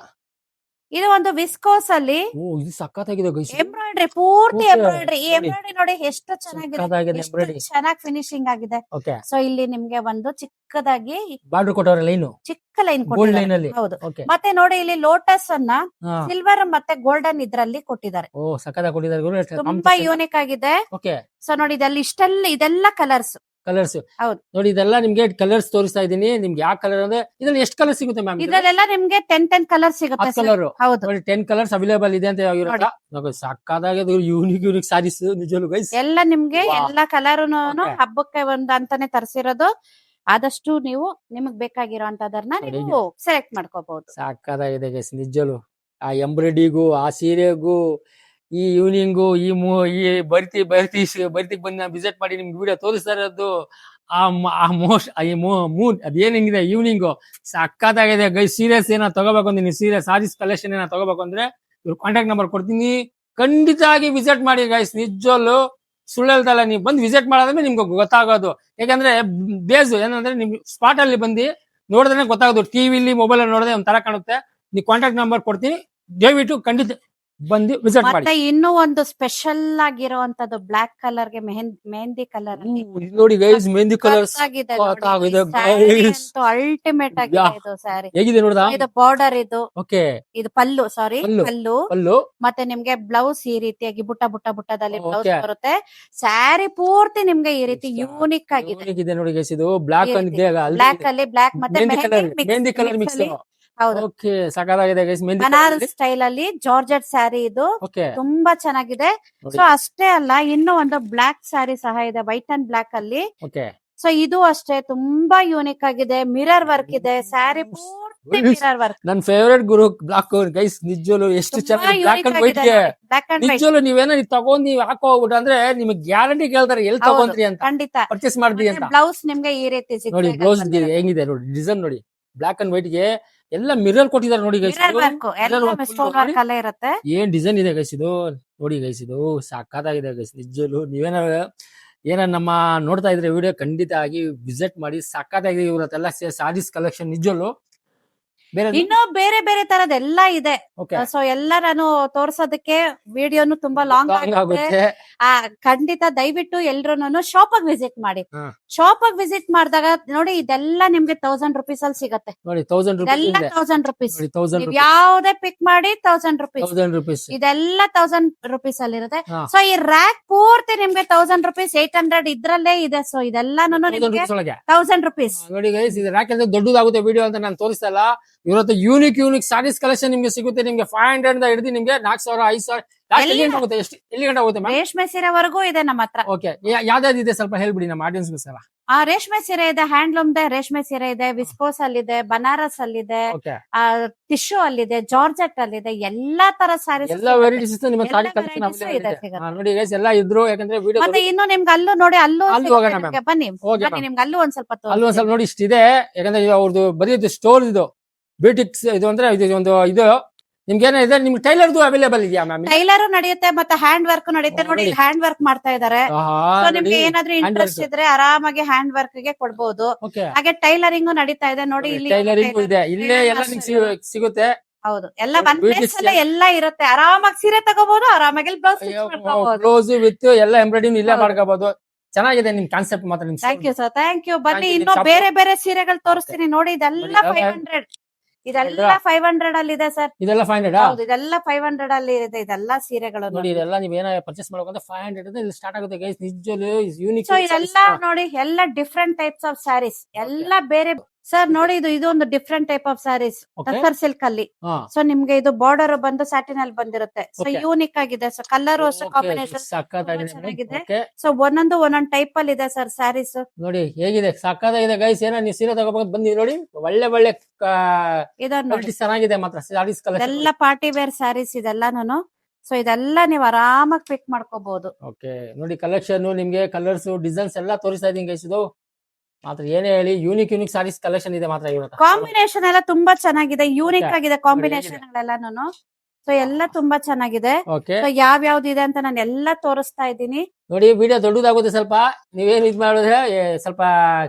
ಇದು ಒಂದು ವಿಸ್ಕೋಸ್ ಅಲ್ಲಿ ಇದು ಸಕ್ಕತ್ತಾಗಿದೆ ಗೈಸ್. ಎಂಬ್ರಾಯ್ಡ್ರಿ, ಪೂರ್ತಿ Okay. ಎಂಬ್ರಾಯ್ಡ್ರಿ. ಈ ನೋಡಿ. ಎಂಬ್ರಾಯ್ಡ್ರಿ ನೋಡಿ ಎಷ್ಟು ಚೆನ್ನಾಗಿದೆ, ಸಕ್ಕತ್ತಾಗಿದೆ ಎಷ್ಟು embroidery. ಚೆನ್ನಾಗಿ ಫಿನಿಶಿಂಗ್ ಆಗಿದೆ. ಓಕೆ ಸೊ ಇಲ್ಲಿ ನಿಮ್ಗೆ ಒಂದು ಚಿಕ್ಕದಾಗಿ ಬಾರ್ಡರ್ ಕೊಟ್ಟವ್ರೆ ಲೈನು, ಚಿಕ್ಕ ಲೈನ್ ಗೋಲ್ಡ್ ಕೊಟ್ಟಿದ್ದಾರೆ. ಲೈನ್ ಅಲ್ಲಿ. ಹೌದು. ಓಕೆ ಮತ್ತೆ ನೋಡಿ ಇಲ್ಲಿ ಲೋಟಸ್ ಅನ್ನ ಹಾ. ಸಿಲ್ವರ್ ಮತ್ತೆ ಗೋಲ್ಡನ್ ಇದ್ರಲ್ಲಿ ಕೊಟ್ಟಿದ್ದಾರೆ. ಓ ಸಕ್ಕತ್ತಾಗಿ ಕೊಟ್ಟಿದ್ದಾರೆ ಗುರು. ತುಂಬಾ ಯೂನಿಕ್ ಆಗಿದೆ. ಓಕೆ ಸೊ ನೋಡಿ ಇದೆಲ್ಲ ಇದೆಲ್ಲ ಕಲರ್ಸ್ ಕಲರ್ಸ್. ಹೌದು. ನೋಡಿ ಇದೆಲ್ಲ ನಿಮ್ಗೆ ಕಲರ್ಸ್ ತೋರಿಸ್ತಾ ಇದೀನಿ. ನಿಮ್ಗೆ ಯಾವ ಕಲರ್ ಅಂದ್ರೆ ಇದ್ರಲ್ಲಿ ಎಷ್ಟು ಕಲರ್ ಸಿಗುತ್ತೆ ಮ್ಯಾಮ್? ಇದ್ರಲ್ಲೆಲ್ಲ ನಿಮ್ಗೆ 10 ಕಲರ್ ಸಿಗುತ್ತೆ sir. ಕಲರ್ ಹೌದು ನೋಡಿ 10 ಕಲರ್ಸ್ ಅವೈಲೇಬಲ್ ಇದೆ ಅಂತ ಇವ್ರ ಸಾಕಾದಾಗ ಯೂನಿಕ್ ಸಾರೀಸ್ ನಿಜವಲ್ಲೂ ಗೈಸ್. ಎಲ್ಲ ನಿಮ್ಗೆ Wow. ಎಲ್ಲಾ ಕಲರ್ನು Okay. ಹಬ್ಬಕ್ಕೆ ಒಂದು ಅಂತಾನೆ ತರಿಸಿರೋದು. ಆದಷ್ಟು ನೀವು ನಿಮಗ್ ಬೇಕಾಗಿರೋಂತದನ್ನ ನೋಡಿ. ನೀವು ಸೆಲೆಕ್ಟ್ ಮಾಡ್ಕೋಬಹುದು. ಸಾಕಾಗಿದೆ ಗೈಸ್ ನಿಜವಲ್ಲೂ. ಆ ಎಂಬ್ರಾಯ್ಡಿಗೂ ಆ ಸೀರೆಗೂ ಈ ಈವ್ನಿಂಗು ಈ ಬರ್ತಿಗ್ ಬಂದು ನಾನು ವಿಸಿಟ್ ಮಾಡಿ ನಿಮ್ಗೆ ವಿಡಿಯೋ ತೋರಿಸ್ತಾ ಇರೋದು ಮೂನ್ ಅದೇನಿದೆ ಈವ್ನಿಂಗು ಸಕ್ಕತ್ತಾಗಿದೆ ಗೈಸ್. ಸೀರಿಯಸ್ ಏನೋ ತಗೋಬೇಕು ಅಂದ್ರೆ ನೀವು ಸೀರಿಯಸ್ ಸಾರೀಸ್ ಕಲೆಕ್ಷನ್ ಏನೋ ತಗೋಬೇಕು ಅಂದ್ರೆ ಇವ್ರ ಕಾಂಟ್ಯಾಕ್ಟ್ ನಂಬರ್ ಕೊಡ್ತೀನಿ, ಖಂಡಿತ ಆಗಿ ವಿಸಿಟ್ ಮಾಡಿ ಗೈಸ್. ನಿಜವಲ್ಲೂ ಸುಳ್ಳು ಹೇಳ್ತಲ್ಲ, ನೀವು ಬಂದು ವಿಸಿಟ್ ಮಾಡೋದ್ರೆ ನಿಮ್ಗೆ ಗೊತ್ತಾಗೋದು. ಯಾಕಂದ್ರೆ ಬೇಸ್ ಏನಂದ್ರೆ ನಿಮ್ಗೆ ಸ್ಪಾಟ್ ಅಲ್ಲಿ ಬಂದು ನೋಡಿದ್ರೆ ಗೊತ್ತಾಗೋದು. ಟಿವಿಲಿ ಮೊಬೈಲ್ ಅಲ್ಲಿ ನೋಡಿದ್ರೆ ಒಂಥರ ಕಾಣುತ್ತೆ. ನೀವು ಕಾಂಟ್ಯಾಕ್ಟ್ ನಂಬರ್ ಕೊಡ್ತೀನಿ, ದಯವಿಟ್ಟು ಖಂಡಿತ ಬಂದು ವಿಸಿಟ್ ಮಾಡಿ. ಮತ್ತೆ ಇನ್ನೂ ಒಂದು ಸ್ಪೆಷಲ್ ಆಗಿರುವಂತದ್ದು ಬ್ಲಾಕ್ ಕಲರ್ ಗೆ ಮೆಹಂದಿ ಕಲರ್ ನೋಡಿ ಗೈಸ್, ಮೆಹಂದಿ ಕಲರ್ಸ್ ಅಲ್ಟಿಮೇಟ್ ಆಗಿದೆ ಇದು ಸ್ಯಾರಿ. ಹೇಗಿದೆ ನೋಡ್ದಾ? ಇದು ಬಾರ್ಡರ್, ಓಕೆ ಇದು ಪಲ್ಲು, ಸಾರಿ ಪಲ್ಲು. ಪಲ್ಲು. ಮತ್ತೆ ನಿಮ್ಗೆ ಬ್ಲೌಸ್ ಈ ರೀತಿಯಾಗಿ ಬುಟ್ಟದಲ್ಲಿ ಬ್ಲೌಸ್ Okay. ಬರುತ್ತೆ. ಸ್ಯಾರಿ ಪೂರ್ತಿ ನಿಮ್ಗೆ ಈ ರೀತಿ ಯೂನಿಕ್ ಆಗಿದೆ. ಯೂನಿಕ್ ಇದೆ ನೋಡಿ ಗೈಸ್. ಇದು ಬ್ಲಾಕ್ ಈ ರೀತಿ. ಬ್ಲಾಕ್ ಅಲ್ಲಿ ಬ್ಲಾಕ್ ಮತ್ತೆ ಮೆಹಂದಿ ಕಲರ್ ಮಿಕ್ಸ್. ಹೌದು, ಓಕೆ ಸಕತ್ತಾಗಿದೆ ಗೈಸ್. ಬನಾರಸ್ ಸ್ಟೈಲ್ ಅಲ್ಲಿ ಜಾರ್ಜೆಟ್ ಸ್ಯಾರಿ ಇದು ಓಕೆ ತುಂಬಾ ಚೆನ್ನಾಗಿದೆ. ನೋಡಿ. ಸೊ ಅಷ್ಟೇ ಅಲ್ಲ, ಇನ್ನೂ ಒಂದು ಬ್ಲಾಕ್ ಸ್ಯಾರಿ ಸಹ ಇದೆ, ವೈಟ್ ಅಂಡ್ ಬ್ಲಾಕ್ ಅಲ್ಲಿ. ಓಕೆ ಸೊ ಇದು ಅಷ್ಟೇ ತುಂಬಾ ಯೂನಿಕ್ ಆಗಿದೆ. ಮಿರರ್ ವರ್ಕ್ ಇದೆ, ಸ್ಯಾರಿ ಪೂರ್ತಿ ಮಿರರ್ ವರ್ಕ್. ನನ್ ಫೇವರೇಟ್ ಗುರು ಬ್ಲಾಕ್ ಗೈಸ್. ನಿಜವಲ್ಲೂ ಎಷ್ಟು ಚೆನ್ನಾಗಿ ಬ್ಲಾಕ್ ಅಂಡ್ ವೈಟ್ ಗೆ. ಬ್ಲಾಕ್ ಅಂಡ್ ವೈಟ್ ನಿಜವಲ್ಲೂ ನೀವೇನೋ ತಗೊಂಡ್ ನೀವು ಹಾಕೋ ಹೋಗ್ಬಿಟ್ಟು ಅಂದ್ರೆ ನಿಮ್ಗೆ ಗ್ಯಾರಂಟಿ ಕೇಳ್ತಾರೆ ಎಲ್ಲಿ ತಗೊಂಡ್ರಿ ಅಂತ, ಖಂಡಿತ. ಪರ್ಚೇಸ್ ಮಾಡಿದ್ರಿ ಅಂತ. ಬ್ಲೌಸ್ ನಿಮ್ಗೆ ಈ ರೀತಿ ನೋಡಿ ಬ್ಲೌಸ್ ಹೆಂಗಿದೆ ನೋಡಿ, ಡಿಸೈನ್ ನೋಡಿ. ಬ್ಲಾಕ್ ಅಂಡ್ ವೈಟ್ ಗೆ ಎಲ್ಲ ಮಿರರ್ ಕೊಟ್ಟಿದ್ದಾರೆ ನೋಡಿ ಗೈಸ್. ಮಿರರ್ ವರ್ಕ್ ಎಲ್ಲ ಸ್ಟೋನ್ ವರ್ಕ್ ಅಲ್ಲೇ ಇರುತ್ತೆ. ಏನ್ ಡಿಸೈನ್ ಇದೆ ಗೈಸ್ ಇದು ನೋಡಿ ಗೈಸ್. ಇದು ಸಾಕಾಗಿದೆ ಗೈಸ್ ನಿಜವಲ್ಲೂ. ಏನ ನಮ್ಮ ನೋಡ್ತಾ ಇದ್ರೆ ವಿಡಿಯೋ ಖಂಡಿತ ಆಗಿ ವಿಸಿಟ್ ಮಾಡಿ. ಸಾಕಾಗಿದೆ ಇವ್ರತ್ತೆಲ್ಲ ಸಾರೀಸ್ ಕಲೆಕ್ಷನ್ ನಿಜವಲ್ಲೂ. ಬೇರೆ ಇನ್ನು ಬೇರೆ ಬೇರೆ ತರದ್ ಎಲ್ಲ ಇದೆ. ಓಕೆ ಸೊ ಎಲ್ಲ ನಾನು ತೋರ್ಸೋದಕ್ಕೆ ವಿಡಿಯೋನು ತುಂಬಾ ಲಾಂಗ್ ಆಗುತ್ತೆ. ಆಗುತ್ತೆ. ಖಂಡಿತ ದಯವಿಟ್ಟು ಎಲ್ರು ಶಾಪ್ ಆಗಿ ವಿಸಿಟ್ ಮಾಡಿ. ಹಾ. ಶಾಪ್ ಆಗಿ ವಿಸಿಟ್ ಮಾಡಿದಾಗ ನೋಡಿ ಇದೆಲ್ಲ ನಿಮ್ಗೆ 1000 rupees ಅಲ್ಲಿ ಸಿಗತ್ತೆ. ನೋಡಿ 1000 ಇದೆಲ್ಲ rupees ಇದೆ. 1000 rupees. ನೋಡಿ 1000 ನೀವ್ rupees. ಯಾವ್ದೇ ಪಿಕ್ ಮಾಡಿ 1000 rupees. 1000 rupees. ಇದೆಲ್ಲ 1000 rupees ಅಲ್ಲಿ ಇರುತ್ತೆ. ಹಾ. ಸೊ ಈ ರ್ಯಾಕ್ ಪೂರ್ತಿ ನಿಮ್ಗೆ 1000 rupees, 800 ಇದ್ರಲ್ಲೇ ಇದೆ. ಸೊ ಇದೆಲ್ಲಾನು 1000 ನಿಮ್ಗೆ rupees ಒಳಗೆ 1000 rupees. ನೋಡಿ ಗೈಸ್. ಇದು ಯಾಕಂದ್ರೆ ದೊಡ್ಡದಾಗುತ್ತೆ ವಿಡಿಯೋ ಅಂತ ನಾನು ತೋರಿಸ್ತಾ ಇಲ್ಲ. ಇವತ್ತು ಯೂನಿಕ್ ಸಾರೀಸ್ ಕಲೆಕ್ಷನ್ ನಿಮ್ಗೆ ಸಿಗುತ್ತೆ. ನಿಮ್ಗೆ 500 ಇಂದ ಹಿಡಿದು ನಿಮ್ಗೆ 4000 5000 ಎಲ್ಲಿ ಗಂಟೆ ಆಗುತ್ತೆ? ಎಲ್ಲಿ ಗಂಟೆ ಆಗುತ್ತೆ ಮ್ಯಾಮ್? ರೇಷ್ಮೆ ಸೀರೆವರೆಗೂ ಇದೆ ನಮ್ಮ ಹತ್ರ. ಓಕೆ ಯಾವ್ದಾವ್ದು ಇದೆ ಸ್ವಲ್ಪ ಹೇಳ್ಬಿಡಿ ನಮ್ಮ ಆಡಿಯನ್ಸ್ ಗೋಸ್ಕರ. ರೇಷ್ಮೆ ಸೀರೆ ಇದೆ, ಹ್ಯಾಂಡ್ಲೂಮ್ ಇದೆ, ರೇಷ್ಮೆ ಸೀರೆ ಇದೆ, ವಿಸ್ಕೋಸ್ ಅಲ್ಲಿದೆ, ಬನಾರಸ್ ಅಲ್ಲಿದೆ, ಓಕೆ ಟಿಶ್ಯೂ ಅಲ್ಲಿದೆ, ಜಾರ್ಜೆಟ್ ಅಲ್ಲಿದೆ, ಎಲ್ಲಾ ತರ ಸ್ಯಾರೀಸ್ ಎಲ್ಲ ವೆರೈಟೀಸ್ ನಿಮ್ಮ ಸಾರಿ ಎಲ್ಲ ಕಲೆಕ್ಷನ್ varieties ಇದೆ, ಸಿಗುತ್ತೆ. ನೋಡಿ ಗೈಸ್ ಎಲ್ಲ ಇದ್ರು. ಯಾಕಂದ್ರೆ ವಿಡಿಯೋ ಮತ್ತೆ ಇನ್ನು ನಿಮ್ಗೆ ಅಲ್ಲೂ ನೋಡಿ, ಅಲ್ಲೂ ಅಲ್ಲಿ ಹೋಗೋಣ ಸಿಗುತ್ತೆ. ma'am. ಬನ್ನಿ ಹೋಗಿ ಬನ್ನಿ, ma'am. ನಿಮ್ಗೆ ಅಲ್ಲೂ ಒಂದ್ ಸ್ವಲ್ಪ ಅಲ್ಲಿ ಒಂದ್ ಸ್ವಲ್ಪ ನೋಡಿ ಇಷ್ಟಿದೆ. ಯಾಕಂದ್ರೆ ಅವ್ರದ್ದು ಬರೀ ಸ್ಟೋರ್ ಇದು ಬ್ಯೂಟಿಕ್ಸ್ ಇದು ಅಂದ್ರೆ ಇದು ಒಂದು ಇದು ನಿಮ್ಗೆ ಏನಿದೆ ನಿಮ್ಗೆ ಟೈಲರ್ದು ಅವೈಲೇಬಲ್ ಇದೆಯಾ ಮ್ಯಾಮ್? ಟೈಲರ್ ನಡೆಯುತ್ತೆ, ಮತ್ತೆ ಹ್ಯಾಂಡ್ ವರ್ಕ್ ನಡೆಯುತ್ತೆ. ನೋಡಿ ನೋಡಿ. ಹ್ಯಾಂಡ್ ವರ್ಕ್ ಮಾಡ್ತಾ ಇದಾರೆ. ಸೊ ನಿಮ್ಗೆ ಏನಾದ್ರೂ ಇಂಟ್ರೆಸ್ಟ್ ಇದ್ರೆ ಆರಾಮಾಗಿ ಹ್ಯಾಂಡ್ ವರ್ಕ್ ಗೆ ಕೊಡ್ಬೋದು. ಓಕೆ ಹಾಗೆ ಟೈಲರಿಂಗ್ ನಡೀತಾ ಇದೆ ನೋಡಿ. ಇಲ್ಲಿ ಟೈಲರಿಂಗ್ ಇದೆ, ಇಲ್ಲೇ ಎಲ್ಲ ನಿಮ್ಗೆ ಸಿಗುತ್ತೆ. ಹೌದು, ಎಲ್ಲ ಒಂದ್ Beauty ಪ್ಲೇಸ್ ಅಲ್ಲೇ ಎಲ್ಲ ಇರುತ್ತೆ. ಆರಾಮಾಗಿ ಸೀರೆ ತಗೋಬಹುದು, ಆರಾಮಾಗಿ ಬ್ಲೌಸ್ ಮಾಡ್ಕೋಬಹುದು. ಕ್ಲೋಸ್ ವಿತ್ ಎಲ್ಲ ಎಂಬ್ರಾಯ್ಡಿಂಗ್ ಇಲ್ಲೇ ಹೌದು. ಮಾಡ್ಕೋಬಹುದು. ಚೆನ್ನಾಗಿದೆ ನಿಮ್ ಕಾನ್ಸೆಪ್ಟ್ ಮಾತ್ರ. ನಿಮ್ thank you sir, thank you. ಬನ್ನಿ, Thank you. ಇನ್ನು Shop- ಬೇರೆ ಬೇರೆ ಸೀರೆಗಳು ತೋರಿಸ್ತೀನಿ ನೋಡಿ. ಇದೆಲ್ಲ ನೋಡಿ, 500, ಇದೆಲ್ಲ 500 ಅಲ್ಲಿ ಇದೆ ಸರ್. ಇದೆಲ್ಲ 500 ಹೌದು, ಇದೆಲ್ಲ 500 ಅಲ್ಲಿ ಇದೆ. ಇದೆಲ್ಲ ಸೀರೆಗಳು ನೋಡಿ. ಇದೆಲ್ಲ ನೀವ್ ಏನ ಪರ್ಚೇಸ್ ಮಾಡ್ಬೇಕಂದ್ರೆ 500 ಇಲ್ಲಿ ಸ್ಟಾರ್ಟ್ ಆಗುತ್ತೆ ಗೈಸ್. ನಿಜವಲ್ಲೂ ಯೂನಿಕ್. ಸೊ ಇದೆಲ್ಲ ನೋಡಿ, ಎಲ್ಲ ಡಿಫ್ರೆಂಟ್ ಟೈಪ್ಸ್ ಆಫ್ ಸ್ಯಾರೀಸ್, ಎಲ್ಲ ಬೇರೆ. ಸರ್ ನೋಡಿ, ಇದು ಒಂದು different type of sarees, tussar silk ಅಲ್ಲಿ. ಸೊ ನಿಮ್ಗೆ ಇದು ಬಾರ್ಡರ್ ಬಂದು ಸ್ಯಾಟಿನ್ ಅಲ್ಲಿ ಬಂದಿರುತ್ತೆ. So Okay. ಯೂನಿಕ್ ಆಗಿದೆ. ಸೊ ಕಲರ್ ಅಷ್ಟೇ ಕಾಂಬಿನೇಷನ್ ಚೆನ್ನಾಗಿದೆ. ಸೊ ಒಂದೊಂದು ಟೈಪ್ ಅಲ್ಲಿ ಇದೆ ಸರ್ ಸ್ಯಾರೀಸ್. ನೋಡಿ ಹೇಗಿದೆ, ಸಕ್ಕತ್ತಾಗಿದೆ ಗೈಸ್. ಏನೋ ನೀವು ಸೀರೆ ತಗೋಬೇಕು ಬಂದಿ ನೋಡಿ. ಒಳ್ಳೆ ಇದನ್ನ ನೋಡಿ, qualities ಚೆನ್ನಾಗಿದೆ ಮಾತ್ರ ಸಾರೀಸ್ ಕಲೆಕ್ಷನ್. ಇದೆಲ್ಲ ಪಾರ್ಟಿ ವೇರ್ ಸ್ಯಾರೀಸ್ ಇದೆಲ್ಲಾನು. ಸೊ ಇದೆಲ್ಲ ನೀವು ಆರಾಮಾಗಿ ಪಿಕ್ ಮಾಡ್ಕೋಬಹುದು. ಓಕೆ ನೋಡಿ ಕಲೆಕ್ಷನ್ ನಿಮ್ಗೆ ಕಲರ್ಸ್ ಡಿಸೈನ್ಸ್ ಎಲ್ಲ ತೋರಿಸ್ತಾ ಇದೀನಿ ಗೈಸ್. ಇದು ಮಾತ್ರ ಏನೇ ಹೇಳಿ ಯೂನಿಕ್ ಸಾರೀಸ್ ಕಲೆಕ್ಷನ್ ಇದೆ ಮಾತ್ರ ಇವತ್ತು. ಕಾಂಬಿನೇಷನ್ ಎಲ್ಲ ತುಂಬಾ ಚೆನ್ನಾಗಿದೆ, ಯೂನಿಕ್ Okay. ಆಗಿದೆ ಕಾಂಬಿನೇಷನ್ ಗಳೆಲ್ಲಾನು. ಸೊ ಎಲ್ಲ ತುಂಬಾ ಚೆನ್ನಾಗಿದೆ. ಓಕೆ ಸೊ ಯಾವ್ಯಾವ್ದು ಇದೆ ಅಂತ ನಾನು ಎಲ್ಲ ತೋರಿಸ್ತಾ ಇದ್ದೀನಿ ನೋಡಿ. ವಿಡಿಯೋ ದೊಡ್ಡದಾಗುತ್ತೆ ಸ್ವಲ್ಪ. ನೀವೇನ್ ಇದ್ ಮಾಡಿದ್ರೆ ಸ್ವಲ್ಪ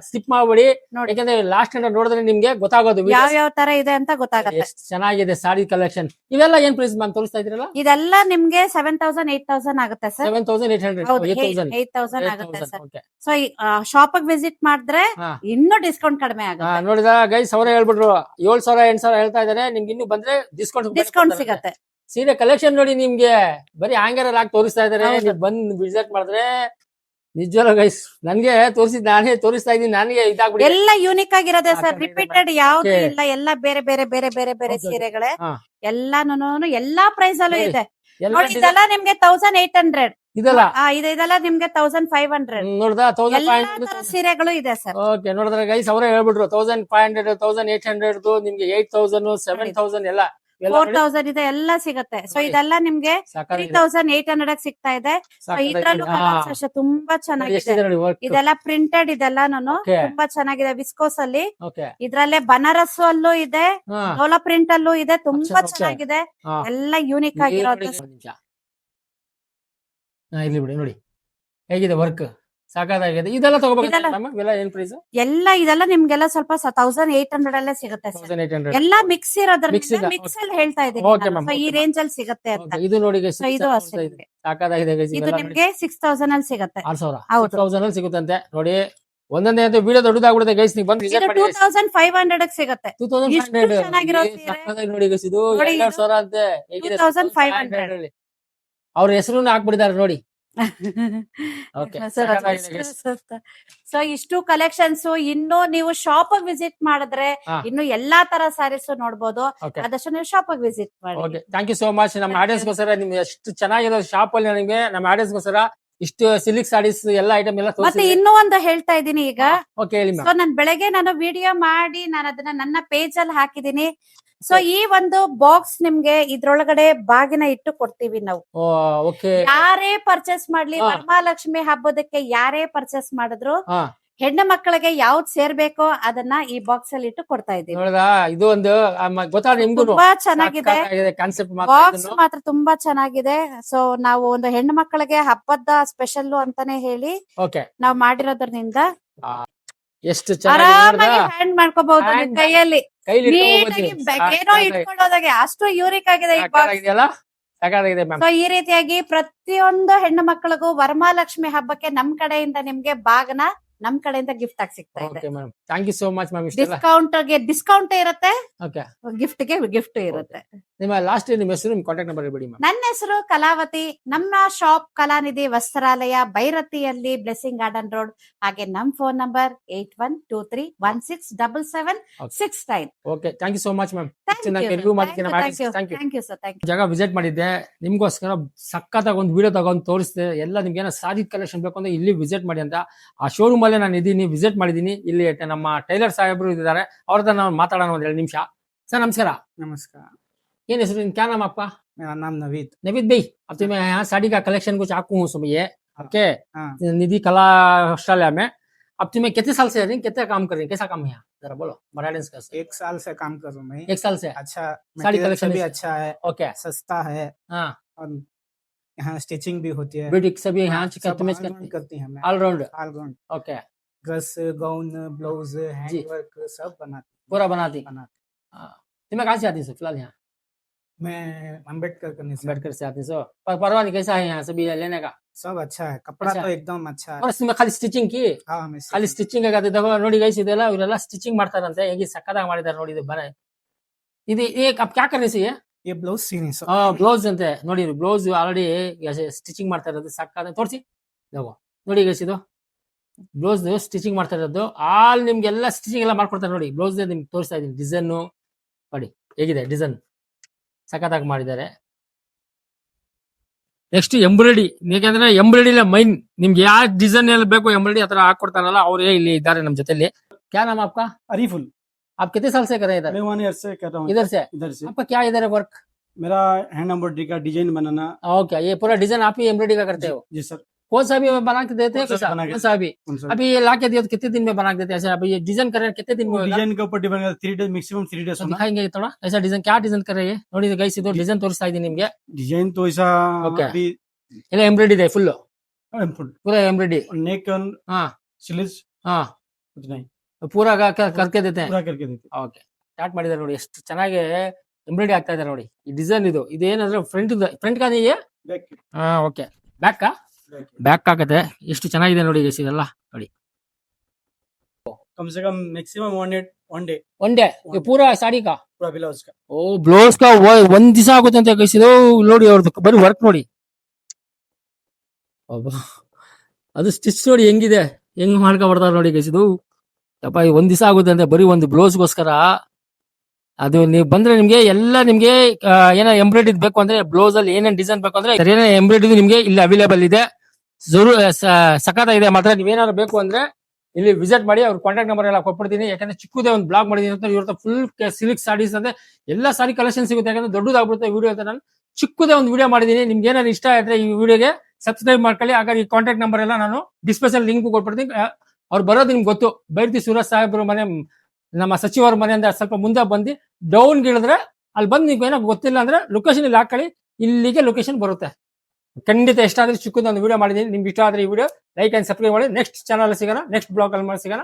ಸ್ಕಿಪ್ ಮಾಡ್ಬೇಡಿ. ನೋಡಿ. ಯಾಕಂದ್ರೆ ಲಾಸ್ಟ್ ನೋಡಿದ್ರೆ ನಿಮ್ಗೆ ಗೊತ್ತಾಗೋದು video ಯಾವ್ಯಾವ ತರ ಇದೆ ಅಂತ ಗೊತ್ತಾಗತ್ತೆ. ಎಷ್ಟು ಚೆನ್ನಾಗಿದೆ ಸಾರಿ ಕಲೆಕ್ಷನ್. ಇವೆಲ್ಲ ಏನ್ ಪ್ರೈಸ್ ಮ್ಯಾಮ್ ತೋರಿಸ್ತಾ ಇದ್ರಲ್ಲ? ಇದೆಲ್ಲ ನಿಮ್ಗೆ 7000 8000 ಆಗುತ್ತೆ ಸರ್. 7800 ಹೌದು, 8000 8000 ಆಗುತ್ತೆ sir. Okay so shop visit ಮಾಡಿದ್ರೆ ಹಾ. ಇನ್ನೂ ಡಿಸ್ಕೌಂಟ್ ಕಡಿಮೆ ಆಗುತ್ತೆ. ನೋಡಿದ ಗೈಸ್ ಅವರೇ ಹೇಳ್ಬಿಟ್ರು 7000 8000 ಹೇಳ್ತಾ ಇದಾರೆ. ನಿಮ್ಗೆ ಇನ್ನು ಬಂದ್ರೆ ಡಿಸ್ಕೌಂಟ್ ಸಿಗತ್ತೆ. ಸೀರೆ ಕಲೆಕ್ಷನ್ ನೋಡಿ. ನಿಮ್ಗೆ ಬರೀ ಹ್ಯಾಂಗರ್ ಅಲ್ಲಿ ಹಾಕಿ ತೋರಿಸ್ತಾ ಇದಾರೆ. ಹೌದು. ನೀವು ಬಂದ್ ವಿಸಿಟ್ ಮಾಡಿದ್ರೆ ನಿಜವಲ್ಲ ಗೈಸ್, ನನ್ಗೆ ನಾನೇ ತೋರಿಸ್ತಾ ಇದೀನಿ, ನನಗೆ ಇದಾಗ್ಬಿಡಿ. ಎಲ್ಲ ಯೂನಿಕ್ ಆಗಿರೋದೆ ಹಾ, ಸರ್, ಖಂಡಿತ ರಿಪೀಟೆಡ್ ma'am. ಯಾವ್ದು Okay. ಇಲ್ಲ, ಎಲ್ಲ ಬೇರೆ ಬೇರೆ ಬೇರೆ ಬೇರೆ ಬೇರೆ Okay, okay. ಸೀರೆಗಳೇ ಹಾ. ಎಲ್ಲಾನು ಎಲ್ಲಾ ಪ್ರೈಸ್ ಅಲ್ಲೂ ನೋಡಿ, ಇದೆ ಎಲ್ಲ ನೋಡಿ. ಇದೆಲ್ಲ ನಿಮ್ಗೆ 1800, ಇದಲ್ಲ ಇದೆಲ್ಲ ನಿಮ್ಗೆ 1500, ನೋಡ್ದ ಎಲ್ಲಾ 1500. ತರ ಸೀರೆಗಳು ಇದೆ ಸರ್. ಓಕೆ, ನೋಡಿದ್ರೆ ಗೈಸ್ ಅವರೇ ಹೇಳ್ಬಿಟ್ರು 1500, 1800 ನಿಮ್ಗೆ 8000, 7000 ಎಲ್ಲ 4000 ಇದೆ, ಎಲ್ಲ ಸಿಗತ್ತೆ. ಸೊ ನೋಡಿ. ಇದೆಲ್ಲ ನಿಮ್ಗೆ ಸಾಕಾಗಿದೆ. 3800 ಸಿಗ್ತಾ ಇದೆ. ಸೊ ಇದ್ರಲ್ಲೂ ಕಲರ್ಸ್ ಅಷ್ಟೇ ತುಂಬಾ ಚೆನ್ನಾಗಿದೆ. ಎಷ್ಟಿದೆ ನೋಡಿ ವರ್ಕ್. ಇದೆಲ್ಲ ಪ್ರಿಂಟೆಡ್, ಇದೆಲ್ಲಾನು Okay. ತುಂಬಾ ಚೆನ್ನಾಗಿದೆ ವಿಸ್ಕೋಸ್ ಅಲ್ಲಿ. ಓಕೆ, ಇದ್ರಲ್ಲೇ ಬನಾರಸ್ ಅಲ್ಲೂ ಇದೆ, ಹಾ ಡೋಲಾ ಪ್ರಿಂಟ್ ಅಲ್ಲೂ ಇದೆ, ತುಂಬಾ Okay. ಚೆನ್ನಾಗಿದೆ. ಹಾ. ಎಲ್ಲ ಯೂನಿಕ್ ಆಗಿರೋದು. ಒಂದ್ ನಿಮಿಷ. ಇಲ್ಲಿ ಬಿಡಿ ನೋಡಿ ಹೇಗಿದೆ ವರ್ಕ್, ಸಾಕಾಗಿದೆ. ಇದೆಲ್ಲ ತಗೋಬೇಕು ಇದೆಲ್ಲ- ಇವೆಲ್ಲ ಏನ್ ಪ್ರೈಸ್? ಇದೆಲ್ಲ ನಿಮ್ಗೆಲ್ಲ ಸ್ವಲ್ಪ 1800 ಅಲ್ಲೇ ಸಿಗುತ್ತೆ ಸರ್. 1800. ಎಲ್ಲ ಮಿಕ್ಸ್ Mix ಇರೋದ್ರಿಂದ ಇದೆ. ಮಿಕ್ಸ್ ಅಲ್ಲಿ ಹೇಳ್ತಾ Okay, ಇದ್ದೀನಿ. ma'am. ಸೊ ಈ Okay, ರೇಂಜ್ ಅಲ್ಲಿ ಸಿಗುತ್ತೆ ಅಂತ. Okay, ಇದು ನೋಡಿ guys, ಸೊ ಇದು ಅಷ್ಟೇ ನಿಮ್ಗೆ. ಸಾಕಾಗಿದೆ guys, ಇದು ಇವೆಲ್ಲ ನಿಮ್ಗೆ 6000 ಅಲ್ಲಿ ಸಿಗುತ್ತೆ. 6000 ಹೌದು. 6000 ಅಲ್ಲಿ ಸಿಗುತ್ತಂತೆ ನೋಡಿ. ಒಂದೊಂದೇ ಅಂತ ವಿಡಿಯೋ ದೊಡ್ಡದಾಗ್ಬಿಡುತ್ತೆ ಗೈಸ್, ನೀವು ಬಂದು ಇದು ವಿಸಿಟ್ ಮಾಡಿ. 2500 ಸಿಗುತ್ತೆ. 2500 ಎಷ್ಟು ಚೆನ್ನಾಗಿರೋ ಸೀರೆ. ಸಾಕಾಗಿದೆ ನೋಡಿ ಗೈಸ್, ಇದು ನೋಡಿ, 2000 ಅಂತೆ. ಹೇಗಿದೆ 2500 ಅಲ್ಲಿ ಅವ್ರ ಹೆಸರು ಹಾಕ್ಬಿಟ್ಟಿದ್ದಾರೆ ನೋಡಿ. Okay, ಸಾಕಾಗಿದೆ guys. ಸೊ ಇಷ್ಟು ಕಲೆಕ್ಷನ್ಸ್ ಇನ್ನು ನೀವು ಶಾಪ್ ವಿಸಿಟ್ ಮಾಡಿದ್ರೆ ಹಾ. ಇನ್ನು ಎಲ್ಲಾ ತರ ಸ್ಯಾರೀಸ್ ನೋಡ್ಬೋದು. Okay. ಅದಷ್ಟು ನೀವು ಶಾಪ್ ವಿಸಿಟ್ ಮಾಡಿ. Okay, thank you so much. ನಮ್ಮ ಆಡಿಯನ್ಸ್ ಗೋಸ್ಕರ ನಿಮ್ಗೆ ಎಷ್ಟು ಚೆನ್ನಾಗಿರೋ ಶಾಪ್ ಅಲ್ಲಿ ನನಗೆ ನಮ್ಮ ಆಡಿಯನ್ಸ್ ಗೋಸ್ಕರ ಇಷ್ಟು ಸಿಲ್ಕ್ ಸಾರೀಸ್ ಎಲ್ಲ ಐಟಮ್ ಎಲ್ಲ ಮತ್ತೆ ತೋರಿಸಿ. ಇನ್ನೂ ಒಂದು ಹೇಳ್ತಾ ಇದ್ದೀನಿ ಈಗ. ಓಕೆ, ಹೇಳಿ ಸೊ ಮ್ಯಾಮ್. ನಾನು ಬೆಳಗ್ಗೆ ವಿಡಿಯೋ ಮಾಡಿ ನಾನು ಅದನ್ನ ನನ್ನ ಪೇಜ್ ಅಲ್ಲಿ ಹಾಕಿದೀನಿ. ಸೊ ಈ ಒಂದು ಬಾಕ್ಸ್ ನಿಮ್ಗೆ ಇದ್ರೊಳಗಡೆ ಬಾಗಿನ ಇಟ್ಟು ಕೊಡ್ತೀವಿ ನಾವು. ಓಕೆ, ಯಾರೇ ಪರ್ಚೇಸ್ ಮಾಡ್ಲಿ, ಹಾ. ವರಮಹಾಲಕ್ಷ್ಮಿ ಹಬ್ಬದಕ್ಕೆ ಯಾರೇ ಪರ್ಚೇಸ್ ಮಾಡಿದ್ರು ಹಾ ಹೆಣ್ಣು ಮಕ್ಕಳಿಗೆ ಯಾವ್ದು ಸೇರ್ಬೇಕೋ ಅದನ್ನ ಈ ಬಾಕ್ಸ್ ಅಲ್ಲಿ ಇಟ್ಟು ಕೊಡ್ತಾ ಇದ್ದೀವಿ. ನೋಡ್ದಾ, ಇದು ಒಂದು ಗೊತ್ತಾ ನಿಮ್ಗೂ ತುಂಬಾ ಚೆನ್ನಾಗಿದೆ. ಕಾನ್ಸೆಪ್ಟ್ ಬಾಕ್ಸ್ ಮಾತ್ರ ತುಂಬಾ ಚೆನ್ನಾಗಿದೆ. ಸೊ ನಾವು ಒಂದು ಹೆಣ್ಣು ಮಕ್ಕಳಿಗೆ ಹಬ್ಬದ ಸ್ಪೆಷಲ್ ಅಂತಾನೆ ಹೇಳಿ ಓಕೆ, ನಾವು ಮಾಡಿರೋದ್ರಿಂದ ಎಷ್ಟು ಚೆನ್ನಾಗಿ ಆರಾಮಾಗಿ ಹ್ಯಾಂಡ್ ಮಾಡ್ಕೋಬಹುದು Hand- ಕೈಯಲ್ಲಿ ಕೈಲಿ ನೀಟಾಗಿ ಏನೋ ಇಟ್ಕೊಳ್ಳೋದಾಗೆ ಅಷ್ಟು ಯೂನಿಕ್ ಆಗಿದೆ ಈ ಬಾಕ್ಸ್. ಇದೆಯಲ್ಲ, ಸಾಕಾಗಿದೆ ಮ್ಯಾಮ್. ಸೊ ಈ ರೀತಿಯಾಗಿ ಪ್ರತಿಯೊಂದು ಹೆಣ್ಣು ಮಕ್ಕಳಿಗೂ ವರಮಹಾಲಕ್ಷ್ಮಿ ಹಬ್ಬಕ್ಕೆ ನಮ್ ಕಡೆಯಿಂದ ನಿಮ್ಗೆ ಬಾಗನ ನಮ್ ಕಡೆಯಿಂದ ಗಿಫ್ಟ್ ಆಗಿ ಸಿಗ್ತಾ ಇದೆ. Okay ma'am, thank you so much ma'am. ಇಷ್ಟೆಲ್ಲ ಡಿಸ್ಕೌಂಟ್ ಇರುತ್ತೆ, ಓಕೆ. ಗಿಫ್ಟ್ ಗೆ ಗಿಫ್ಟ್ ಇರುತ್ತೆ. ನಿಮ್ಮ ಲಾಸ್ಟ್ ನಿಮ್ಮ ಹೆಸರು, ನಿಮ್ಮ ಕಾಂಟ್ಯಾಕ್ಟ್ ನಂಬರ್ ಬಿಡಿ ಮ್ಯಾಮ್. ನನ್ನ ಹೆಸರು ಕಲಾವತಿ. ನಮ್ಮ ಶಾಪ್ ಕಲಾನಿಧಿ ವಸ್ತ್ರಾಲಯ, ಬೈರತಿಯಲ್ಲಿ, ಬ್ಲೆಸ್ಸಿಂಗ್ ಗಾರ್ಡನ್ ರೋಡ್. ಹಾಗೆ ನಮ್ phone number 8123167769. Okay, thank you so much ma'am. Review ಮಾಡಿದ್ದೀನಿ. Thank you. Thank you sir. Thank you. ಜಾಗ ವಿಸಿಟ್ ಮಾಡಿದ್ದೆ ನಿಮ್ಗೋಸ್ಕರ, ಸಖತ್ತಾಗಿ ಒಂದು ವಿಡಿಯೋ ತಗೊಂಡು ತೋರಿಸಿದೆ. ಎಲ್ಲ ನಿಮ್ಗೆ ಏನೋ ಸಾರಿ ಕಲೆಕ್ಷನ್ ಬೇಕು ಅಂದ್ರೆ ಇಲ್ಲಿ ವಿಸಿಟ್ ಮಾಡಿ ಅಂತ. ಆ ಶೋರೂಮ್ ಅಲ್ಲೇ ನಾನು ಇದೀನಿ, ವಿಸಿಟ್ ಮಾಡಿದೀನಿ. ಇಲ್ಲಿ ನಮ್ಮ ಟೈಲರ್ ಸಾಹೇಬ್ರು ಇದ್ದಾರೆ, ಅವ್ರದ್ದು ನಾವು ಮಾತಾಡೋಣ ಒಂದ್ 2 ನಿಮಿಷ. ಸರ್ ನಮಸ್ಕಾರ. नमस्कार, ಏನ್ ಹೆಸರು? क्या नाम आपका? मेरा नाम नवीद। नवीद भाई, अब तो मैं यहाँ साड़ी का कलेक्शन कुछ आपको हूँ सुबह ये, ओके, हाँ, निधि कला ऑस्ट्रेलिया में। अब तुम्हें कितने साल से कितना काम कर रही है, कैसा काम है यहाँ? जरा बोलो, मराठीज का। 1 साल से काम कर रहा हूँ मैं। 1 साल से? अच्छा, साड़ी मटेरियल collection भी is- अच्छा है, ओके, सस्ता है, हाँ, और यहाँ स्टिचिंग भी होती है। ब्यूटी सभी यहाँ हाँ, सब तुम्हें all-round करती है मैं। All round. All round, okay, dress, gown, blouse, handwork सब बनाती पूरा बनाती। बनाती। हाँ, तुम्हें कहाँ से आती है फिलहाल? यहाँ मैं अम्बेडकर करने से बैठ कर से आती है। पर परवाह नहीं, कैसा है यहाँ सभी लेने का? सब अच्छा है, कपड़ा अच्छा। तो एकदम अच्छा है। और इसमें खाली स्टिचिंग की, हाँ, मैं ಖಾಲಿ ಸ್ಟಿಚಿಂಗ್ ಆಗತ್ತೆ ನೋಡಿ ಗೈಸ್. ಇದೆಲ್ಲ ಇವರೆಲ್ಲ ಸ್ಟಿಚಿಂಗ್ ಮಾಡ್ತಾರಂತೆ, ಹೇಗೆ ಸಕ್ಕದಾಗಿ ಮಾಡಿದ್ದಾರೆ ನೋಡಿ. ಇದು ಬರ ಇದು अब क्या करने से ये ब्लाउज सीने से ಬ್ಲೌಸ್ ಅಂತೆ ನೋಡಿ. ಬ್ಲೌಸ್ ಆಲ್ರೆಡಿ ಸ್ಟಿಚಿಂಗ್ ಮಾಡ್ತಾ ಇರೋದು, ಸಕ್ಕದ ತೋರಿಸಿ ನೋಡಿ ಗೈಸ್. ಇದು ಬ್ಲೌಸ್ ಸ್ಟಿಚಿಂಗ್ ಮಾಡ್ತಾ ಇರೋದು. ಆಲ್ ನಿಮ್ಗೆಲ್ಲ ಸ್ಟಿಚಿಂಗ್ ಎಲ್ಲ ಮಾಡ್ಕೊಡ್ತಾರೆ ನೋಡಿ. ಬ್ಲೌಸ್ ನಿಮ್ಗೆ ತೋರಿಸ್ತಾ ಇದೀನಿ, ಡಿಸೈನ್ ನೋಡಿ ಹೇಗಿದೆ, ಡಿಸೈನ್ ಸಕ್ಕತ್ತಾಗಿ ಮಾಡಿದ್ದಾರೆ. ನೆಕ್ಸ್ಟ್ ಎಂಬ್ರಾಯ್ಡಿ, ಯಾಕಂದ್ರೆ ಎಂಬ್ರಾಯ್ಡಿ ಮೈನ್ ನಿಮ್ಗೆ ಯಾವ ಡಿಸೈನ್ ಎಲ್ಲ ಬೇಕು ಎಂಬ್ರಾಯ್ಡಿ ಹತ್ರ ಹಾಕೊಡ್ತಾರಲ್ಲ, ಅವರೇ ಇಲ್ಲಿ ಇದ್ದಾರೆ ನಮ್ಮ ಜೊತೆಲಿ. क्या नाम आपका? अरीफुल। आप कितने साल से कर रहे हैं इधर? मैं 1 ईयर से कर रहा हूँ इधर से? इधर से। आपका क्या इधर है वर्क? मेरा हैंड एम्ब्रॉयडरी का डिजाइन बनाना। ओके, ये पूरा डिजाइन आप ही एम्ब्रॉयडरी का करते हो? जी सर। कौन सा भी बना के देते हैं? कौन सा बना के- कौन सा भी? कौन सा? अभी ये ला के दिया तो कितने दिन में बना के देते हैं? ऐसे अभी ये डिजाइन कर रहे हैं, कितने दिन में होगा? डिजाइन के ऊपर डिपेंड करता है, 3 डेज मैक्सिमम 3 डेज तो होना। दिखाएंगे थोड़ा ऐसा डिजाइन, क्या डिजाइन कर रहे हैं ನೋಡಿ ಗೈಸ್. ಇದು ಡಿಸೈನ್ ತೋರಿಸ್ತಾ ಇದೀನಿ ನಿಮ್ಗೆ. डिजाइन तो ऐसा Okay. अभी ಎಲ್ಲ ಎಂಬ್ರಾಯ್ಡಿ ಇದೆ ಫುಲ್, फुल पूरा एम्ब्रॉयडरी। नेक हाँ स्लीव्स हाँ, उतना ही पूरा करके देते हैं। पूरा करके देते ಓಕೆ, ಸ್ಟಾರ್ಟ್ ಮಾಡಿದ್ದಾರೆ ನೋಡಿ. ಎಷ್ಟು ಚೆನ್ನಾಗಿ ಎಂಬ್ರಾಯ್ಡಿ ಆಗ್ತಾ ಇದೆ ನೋಡಿ. ಈ ಡಿಸೈನ್ ಇದು ಇದೇನಂದ್ರೆ ಫ್ರಂಟ್ ಕಾನಿ. हैं। बैक ಹಾ, ಓಕೆ, ಬ್ಯಾಕ್ ಬ್ಯಾಕ್ ಆಗತ್ತೆ. ಎಷ್ಟು ಚೆನ್ನಾಗಿದೆ ನೋಡಿ ಗೈಸ್ ಇದೆಲ್ಲ ನೋಡಿ. कम से कम मैक्सिमम 1 डे ಒನ್ ಡೇ ಪೂರಾ ಸಾಡಿ ಕಾ पूरा ब्लाउज का। ಓ ಬ್ಲೌಸ್ ಕಾ ಒಂದ್ ದಿವಸ ಆಗುತ್ತೆ ಅಂತ ಗೈಸ್. ಇದು ನೋಡಿ ಅವ್ರದ್ದು ಬರೀ ವರ್ಕ್ ನೋಡಿ. ಅದು ಸ್ಟಿಚ್ ನೋಡಿ ಹೆಂಗಿದೆ, ಹೆಂಗ್ ಮಾಡ್ಕೊಬರ್ತಾರ ನೋಡಿ ಗೈಸ್. ಇದು ಯಪ್ಪ ಒಂದ್ ದಿವಸ ಆಗುತ್ತೆ ಅಂದ್ರೆ ಬರೀ ಒಂದು ಬ್ಲೌಸ್ಗೋಸ್ಕರ. ಅದು ನೀವು ಬಂದ್ರೆ ನಿಮ್ಗೆ ಎಲ್ಲ ನಿಮ್ಗೆ ಏನೋ ಎಂಬ್ರಾಯ್ಡ್ರಿ ಬೇಕು ಅಂದ್ರೆ ಬ್ಲೌಸ್ ಅಲ್ಲಿ ಏನೇನ್ ಡಿಸೈನ್ ಬೇಕು ಅಂದ್ರೆ ಏನೇ ಎಂಬ್ರಾಯ್ಡ್ರಿ ನಿಮ್ಗೆ ಇಲ್ಲಿ ಅವೈಲೇಬಲ್ ಇದೆ. ಸಖತ್ತಾಗಿದೆ ಮಾತ್ರ. ನೀವೇನಾದ್ರು ಬೇಕು ಅಂದ್ರೆ ಇಲ್ಲಿ ವಿಸಿಟ್ ಮಾಡಿ. ಅವ್ರ ಕಾಂಟ್ಯಾಕ್ಟ್ ನಂಬರ್ ಎಲ್ಲ ಕೊಟ್ಬಿಡ್ತೀನಿ. ಯಾಕಂದ್ರೆ ಚಿಕ್ಕದೇ ಒಂದು ಬ್ಲಾಗ್ ಮಾಡಿದೀನಿ ಅಂತ ಇವ್ರ ಫುಲ್ ಸಿಲ್ಕ್ ಸಾರೀಸ್ ಅಂದ್ರೆ ಎಲ್ಲಾ ಸಾರಿ ಕಲೆಕ್ಷನ್ ಸಿಗುತ್ತೆ. ಯಾಕಂದ್ರೆ ದೊಡ್ಡದಾಗ್ಬಿಡುತ್ತೆ ವಿಡಿಯೋ ಅಂತ ನಾನು ಚಿಕ್ಕದೇ ಒಂದು ವಿಡಿಯೋ ಮಾಡಿದೀನಿ. ನಿಮ್ಗೆ ಏನಾದ್ರು ಇಷ್ಟ ಆದ್ರೆ ಈ ವಿಡಿಯೋಗೆ ಸಬ್ಸ್ಕ್ರೈಬ್ ಮಾಡ್ಕೊಳ್ಳಿ. ಹಾಗಾಗಿ ಈ ಕಾಂಟ್ಯಾಕ್ಟ್ ನಂಬರ್ ಎಲ್ಲ ನಾನು ಡಿಸ್ಕ್ರಿಪ್ಷನ್ ಲಿಂಕ್ ಕೊಟ್ಬಿಡ್ತೀನಿ. ಅವ್ರು ಬರೋದು ನಿಮ್ಗೆ ಗೊತ್ತು, ಬೈರತಿ ಸೂರಜ್ ಸಾಹೇಬ್ರ ಮನೆ, ನಮ್ಮ ಸಚಿವರ ಮನೆಯಿಂದ ಸ್ವಲ್ಪ ಮುಂದೆ ಬಂದು ಡೌನ್ ಇಳಿದ್ರೆ ಅಲ್ಲಿ ಬಂದು ನೀವು ಏನೋ ಗೊತ್ತಿಲ್ಲ ಅಂದ್ರೆ ಲೊಕೇಶನ್ ಇಲ್ಲಿ ಹಾಕೊಳ್ಳಿ, ಇಲ್ಲಿಗೆ ಲೊಕೇಶನ್ ಬರುತ್ತೆ. ಖಂಡಿತ ಎಷ್ಟಾದ್ರೆ ಚಿಕ್ಕದ ಒಂದು ವಿಡಿಯೋ ಮಾಡಿದೀನಿ. ನಿಮ್ಗೆ ಇಷ್ಟ ಆದ್ರೆ ಈ ವಿಡಿಯೋ ಲೈಕ್ ಅಂಡ್ ಸಬ್ಸ್ಕ್ರೈಬ್ ಮಾಡಿ. ನೆಕ್ಸ್ಟ್ ಚಾನಲ್ ಸಿಗೋಣ, ನೆಕ್ಸ್ಟ್ ಬ್ಲಾಗ್ ಅಲ್ಲಿ ಸಿಗೋಣ.